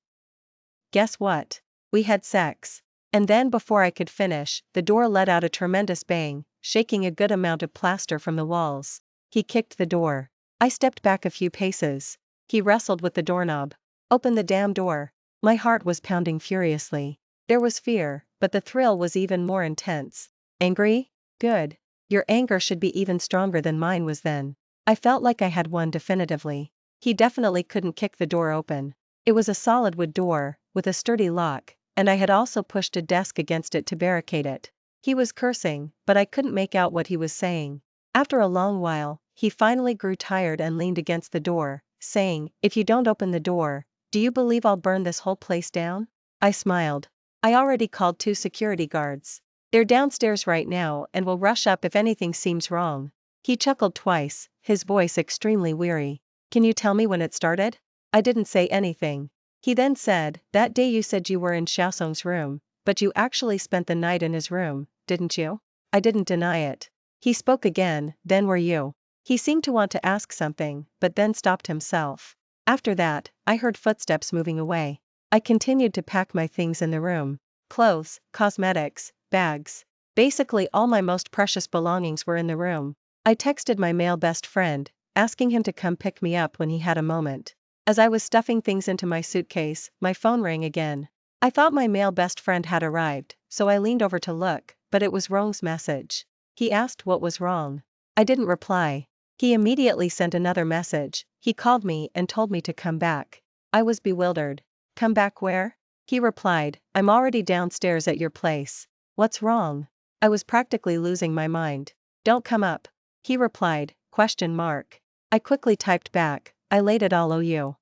guess what? We had sex." And then before I could finish, the door let out a tremendous bang, shaking a good amount of plaster from the walls. He kicked the door. I stepped back a few paces. He wrestled with the doorknob. "Open the damn door." My heart was pounding furiously. There was fear, but the thrill was even more intense. Angry? Good. Your anger should be even stronger than mine was then. I felt like I had won definitively. He definitely couldn't kick the door open. It was a solid wood door, with a sturdy lock, and I had also pushed a desk against it to barricade it. He was cursing, but I couldn't make out what he was saying. After a long while, he finally grew tired and leaned against the door, saying, "If you don't open the door, do you believe I'll burn this whole place down?" I smiled. I already called 2 security guards. They're downstairs right now and will rush up if anything seems wrong. He chuckled twice, his voice extremely weary. "Can you tell me when it started?" I didn't say anything. He then said, "That day you said you were in Xiaosong's room, but you actually spent the night in his room, didn't you?" I didn't deny it. He spoke again, "Then were you?" He seemed to want to ask something, but then stopped himself. After that, I heard footsteps moving away. I continued to pack my things in the room. Clothes, cosmetics, bags. Basically all my most precious belongings were in the room. I texted my male best friend, asking him to come pick me up when he had a moment. As I was stuffing things into my suitcase, my phone rang again. I thought my male best friend had arrived, so I leaned over to look, but it was Rong's message. He asked what was wrong. I didn't reply. He immediately sent another message. He called me and told me to come back. I was bewildered. "Come back where?" He replied, "I'm already downstairs at your place." "What's wrong?" I was practically losing my mind. "Don't come up." He replied, question mark. I quickly typed back, "I laid it all OU.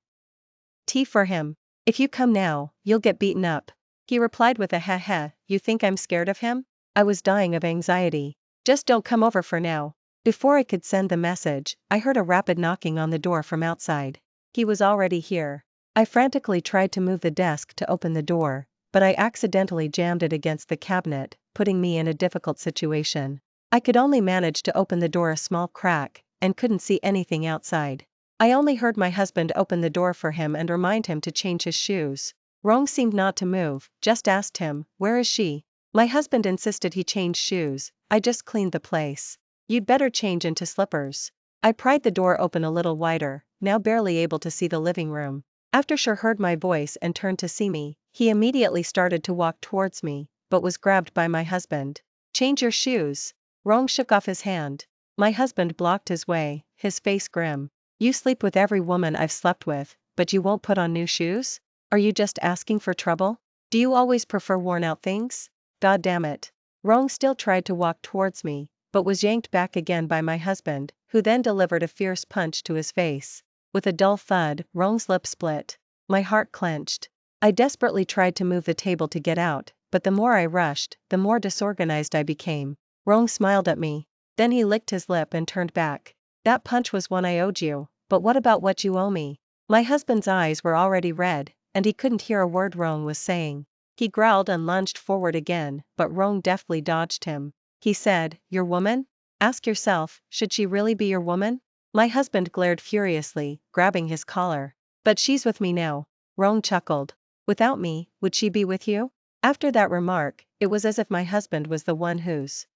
T for him. If you come now, you'll get beaten up." He replied with a heh, "You think I'm scared of him?" I was dying of anxiety. "Just don't come over for now." Before I could send the message, I heard a rapid knocking on the door from outside. He was already here. I frantically tried to move the desk to open the door, but I accidentally jammed it against the cabinet, putting me in a difficult situation. I could only manage to open the door a small crack, and couldn't see anything outside. I only heard my husband open the door for him and remind him to change his shoes. Rong seemed not to move, just asked him, "Where is she?" My husband insisted he change shoes. "I just cleaned the place. You'd better change into slippers." I pried the door open a little wider, now barely able to see the living room. After Sher heard my voice and turned to see me, he immediately started to walk towards me, but was grabbed by my husband. "Change your shoes." Rong shook off his hand. My husband blocked his way, his face grim. "You sleep with every woman I've slept with, but you won't put on new shoes? Are you just asking for trouble? Do you always prefer worn-out things? God damn it." Rong still tried to walk towards me, but was yanked back again by my husband, who then delivered a fierce punch to his face. With a dull thud, Rong's lip split. My heart clenched. I desperately tried to move the table to get out, but the more I rushed, the more disorganized I became. Rong smiled at me. Then he licked his lip and turned back. "That punch was one I owed you, but what about what you owe me?" My husband's eyes were already red, and he couldn't hear a word Rong was saying. He growled and lunged forward again, but Rong deftly dodged him. He said, "Your woman? Ask yourself, should she really be your woman?" My husband glared furiously, grabbing his collar. "But she's with me now." Rong chuckled. "Without me, would she be with you?" After that remark, it was as if my husband was the one whose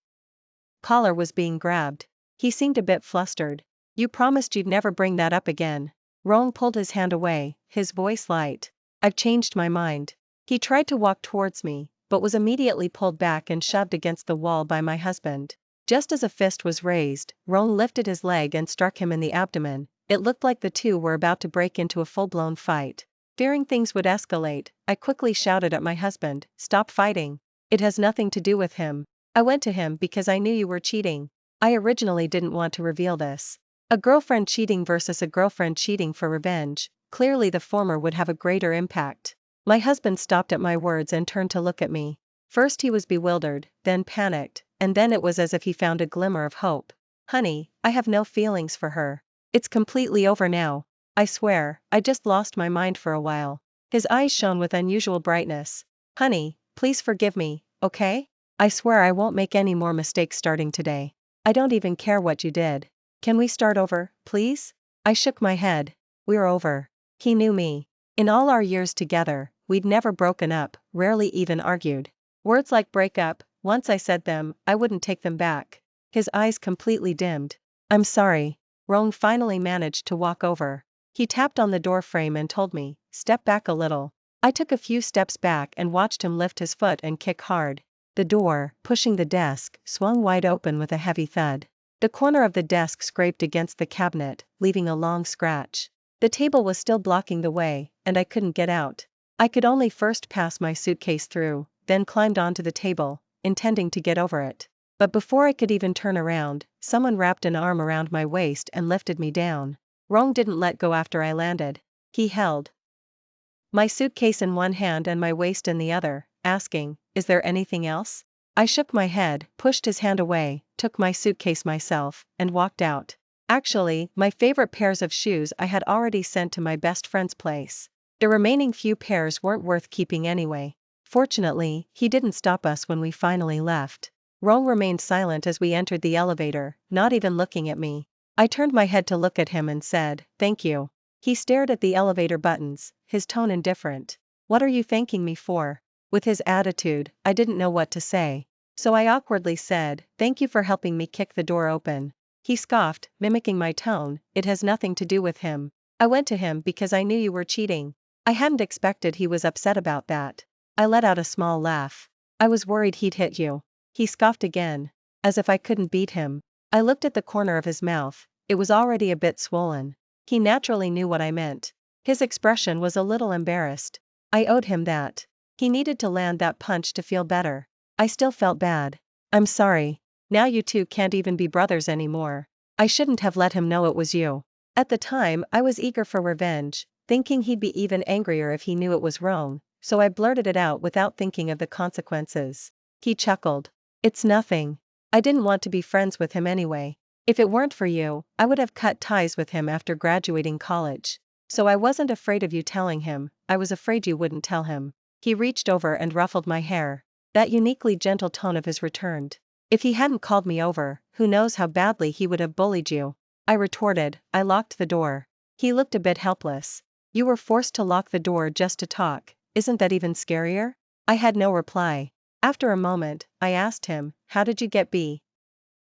collar was being grabbed. He seemed a bit flustered. "You promised you'd never bring that up again." Rong pulled his hand away, his voice light. "I've changed my mind." He tried to walk towards me, but was immediately pulled back and shoved against the wall by my husband. Just as a fist was raised, Rong lifted his leg and struck him in the abdomen. It looked like the two were about to break into a full-blown fight. Fearing things would escalate, I quickly shouted at my husband, "Stop fighting. It has nothing to do with him. I went to him because I knew you were cheating." I originally didn't want to reveal this. A girlfriend cheating versus a girlfriend cheating for revenge, clearly the former would have a greater impact. My husband stopped at my words and turned to look at me. First he was bewildered, then panicked, and then it was as if he found a glimmer of hope. "Honey, I have no feelings for her. It's completely over now. I swear, I just lost my mind for a while." His eyes shone with unusual brightness. "Honey, please forgive me, okay? I swear I won't make any more mistakes starting today. I don't even care what you did. Can we start over, please?" I shook my head. "We're over." He knew me. In all our years together, we'd never broken up, rarely even argued. Words like break up, once I said them, I wouldn't take them back. His eyes completely dimmed. "I'm sorry." Rong finally managed to walk over. He tapped on the door frame and told me, "Step back a little." I took a few steps back and watched him lift his foot and kick hard. The door, pushing the desk, swung wide open with a heavy thud. The corner of the desk scraped against the cabinet, leaving a long scratch. The table was still blocking the way, and I couldn't get out. I could only first pass my suitcase through, then climbed onto the table, intending to get over it. But before I could even turn around, someone wrapped an arm around my waist and lifted me down. Rong didn't let go after I landed. He held my suitcase in one hand and my waist in the other, asking, "Is there anything else?" I shook my head, pushed his hand away, took my suitcase myself, and walked out. Actually, my favorite pairs of shoes I had already sent to my best friend's place. The remaining few pairs weren't worth keeping anyway. Fortunately, he didn't stop us when we finally left. Rong remained silent as we entered the elevator, not even looking at me. I turned my head to look at him and said, "Thank you." He stared at the elevator buttons, his tone indifferent. "What are you thanking me for?" With his attitude, I didn't know what to say. So I awkwardly said, "Thank you for helping me kick the door open." He scoffed, mimicking my tone, "It has nothing to do with him. I went to him because I knew you were cheating." I hadn't expected he was upset about that. I let out a small laugh. "I was worried he'd hit you." He scoffed again. As if I couldn't beat him. I looked at the corner of his mouth. It was already a bit swollen. He naturally knew what I meant. His expression was a little embarrassed. I owed him that. He needed to land that punch to feel better. I still felt bad. "I'm sorry. Now you two can't even be brothers anymore. I shouldn't have let him know it was you." At the time, I was eager for revenge, thinking he'd be even angrier if he knew it was wrong, so I blurted it out without thinking of the consequences. He chuckled. "It's nothing. I didn't want to be friends with him anyway. If it weren't for you, I would have cut ties with him after graduating college. So I wasn't afraid of you telling him, I was afraid you wouldn't tell him." He reached over and ruffled my hair. That uniquely gentle tone of his returned. "If he hadn't called me over, who knows how badly he would have bullied you." I retorted. "I locked the door." He looked a bit helpless. "You were forced to lock the door just to talk, isn't that even scarier?" I had no reply. After a moment, I asked him, "How did you get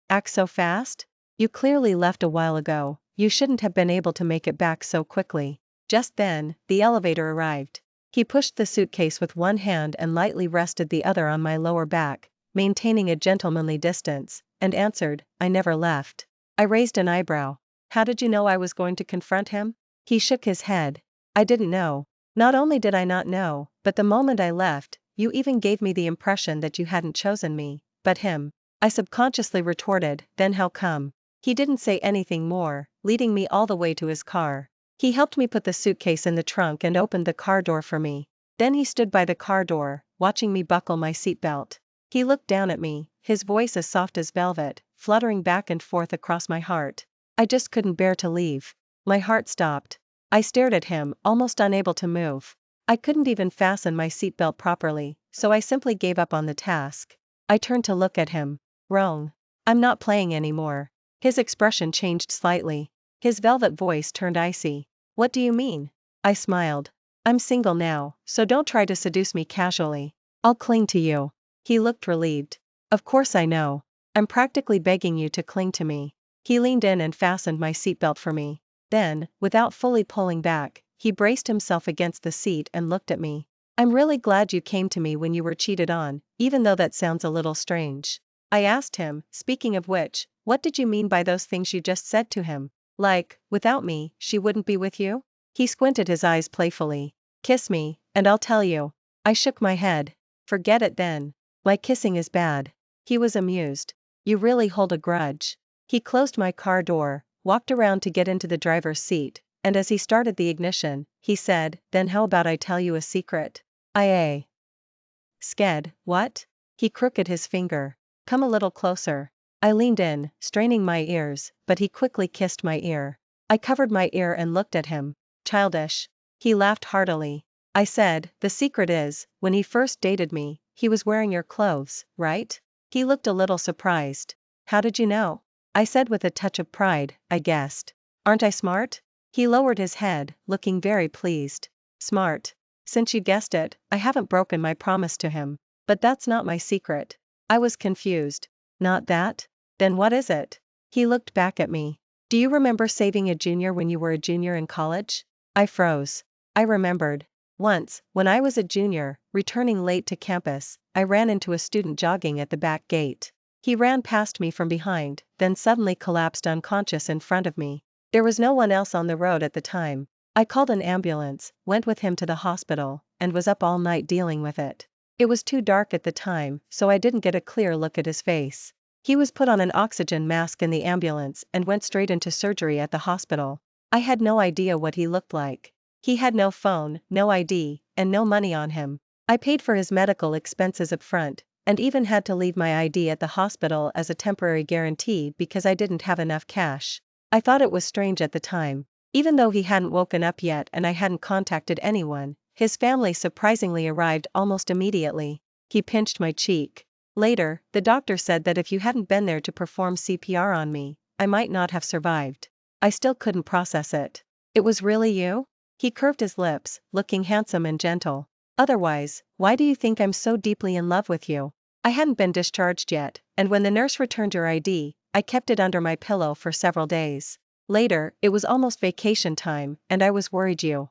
back so fast? You clearly left a while ago, you shouldn't have been able to make it back so quickly." Just then, the elevator arrived. He pushed the suitcase with one hand and lightly rested the other on my lower back, maintaining a gentlemanly distance, and answered, "I never left." I raised an eyebrow. "How did you know I was going to confront him?" He shook his head. "I didn't know. Not only did I not know, but the moment I left, you even gave me the impression that you hadn't chosen me, but him." I subconsciously retorted, "Then how come?" He didn't say anything more, leading me all the way to his car. He helped me put the suitcase in the trunk and opened the car door for me. Then he stood by the car door, watching me buckle my seatbelt. He looked down at me, his voice as soft as velvet, fluttering back and forth across my heart. I just couldn't bear to leave. My heart stopped. I stared at him, almost unable to move. I couldn't even fasten my seatbelt properly, so I simply gave up on the task. I turned to look at him. "Wrong. I'm not playing anymore." His expression changed slightly. His velvet voice turned icy. "What do you mean?" I smiled. "I'm single now, so don't try to seduce me casually. I'll cling to you." He looked relieved. "Of course I know. I'm practically begging you to cling to me." He leaned in and fastened my seatbelt for me. Then, without fully pulling back, he braced himself against the seat and looked at me. "I'm really glad you came to me when you were cheated on, even though that sounds a little strange." I asked him, "Speaking of which, what did you mean by those things you just said to him? Like, without me, she wouldn't be with you?" He squinted his eyes playfully. "Kiss me, and I'll tell you." I shook my head. "Forget it then. My kissing is bad." He was amused. "You really hold a grudge." He closed my car door, walked around to get into the driver's seat, and as he started the ignition, he said, "Then how about I tell you a secret?" Sked, what? He crooked his finger. "Come a little closer." I leaned in, straining my ears, but he quickly kissed my ear. I covered my ear and looked at him. "Childish." He laughed heartily. I said, "The secret is, when he first dated me, he was wearing your clothes, right?" He looked a little surprised. "How did you know?" I said with a touch of pride, "I guessed. Aren't I smart?" He lowered his head, looking very pleased. "Smart. Since you guessed it, I haven't broken my promise to him. But that's not my secret." I was confused. "Not that? Then what is it?" He looked back at me. "Do you remember saving a junior when you were a junior in college?" I froze. I remembered. Once, when I was a junior, returning late to campus, I ran into a student jogging at the back gate. He ran past me from behind, then suddenly collapsed unconscious in front of me. There was no one else on the road at the time. I called an ambulance, went with him to the hospital, and was up all night dealing with it. It was too dark at the time, so I didn't get a clear look at his face. He was put on an oxygen mask in the ambulance and went straight into surgery at the hospital. I had no idea what he looked like. He had no phone, no ID, and no money on him. I paid for his medical expenses up front, and even had to leave my ID at the hospital as a temporary guarantee because I didn't have enough cash. I thought it was strange at the time. Even though he hadn't woken up yet and I hadn't contacted anyone, his family surprisingly arrived almost immediately. He pinched my cheek. Later, the doctor said that if you hadn't been there to perform CPR on me, I might not have survived. I still couldn't process it. It was really you? He curved his lips, looking handsome and gentle. Otherwise, why do you think I'm so deeply in love with you? I hadn't been discharged yet, and when the nurse returned your ID, I kept it under my pillow for several days. Later, it was almost vacation time, and I was worried you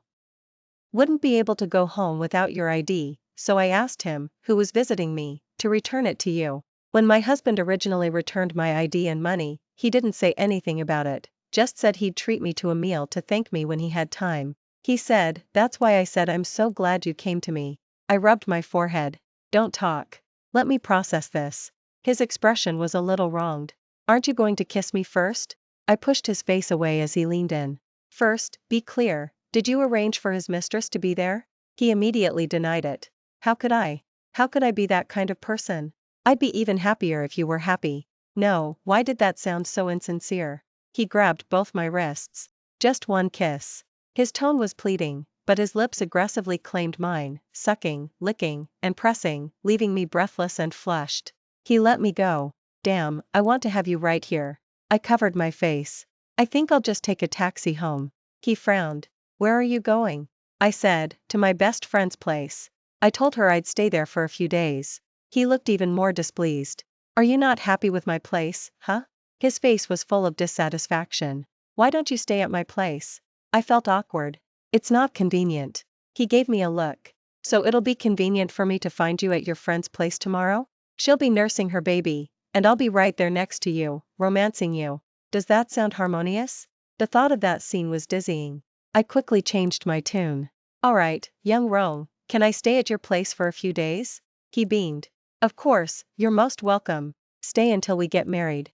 wouldn't be able to go home without your ID, so I asked him, who was visiting me, to return it to you. When my husband originally returned my ID and money, he didn't say anything about it, just said he'd treat me to a meal to thank me when he had time. He said, that's why I said I'm so glad you came to me. I rubbed my forehead. Don't talk. Let me process this. His expression was a little wronged. Aren't you going to kiss me first? I pushed his face away as he leaned in. First, be clear. Did you arrange for his mistress to be there? He immediately denied it. How could I? How could I be that kind of person? I'd be even happier if you were happy. No, why did that sound so insincere? He grabbed both my wrists. Just one kiss. His tone was pleading, but his lips aggressively claimed mine, sucking, licking, and pressing, leaving me breathless and flushed. He let me go. Damn, I want to have you right here. I covered my face. I think I'll just take a taxi home. He frowned. Where are you going? I said, to my best friend's place. I told her I'd stay there for a few days. He looked even more displeased. Are you not happy with my place, huh? His face was full of dissatisfaction. Why don't you stay at my place? I felt awkward. It's not convenient. He gave me a look. So it'll be convenient for me to find you at your friend's place tomorrow? She'll be nursing her baby, and I'll be right there next to you, romancing you. Does that sound harmonious? The thought of that scene was dizzying. I quickly changed my tune. All right, young rogue, can I stay at your place for a few days? He beamed. Of course, you're most welcome. Stay until we get married.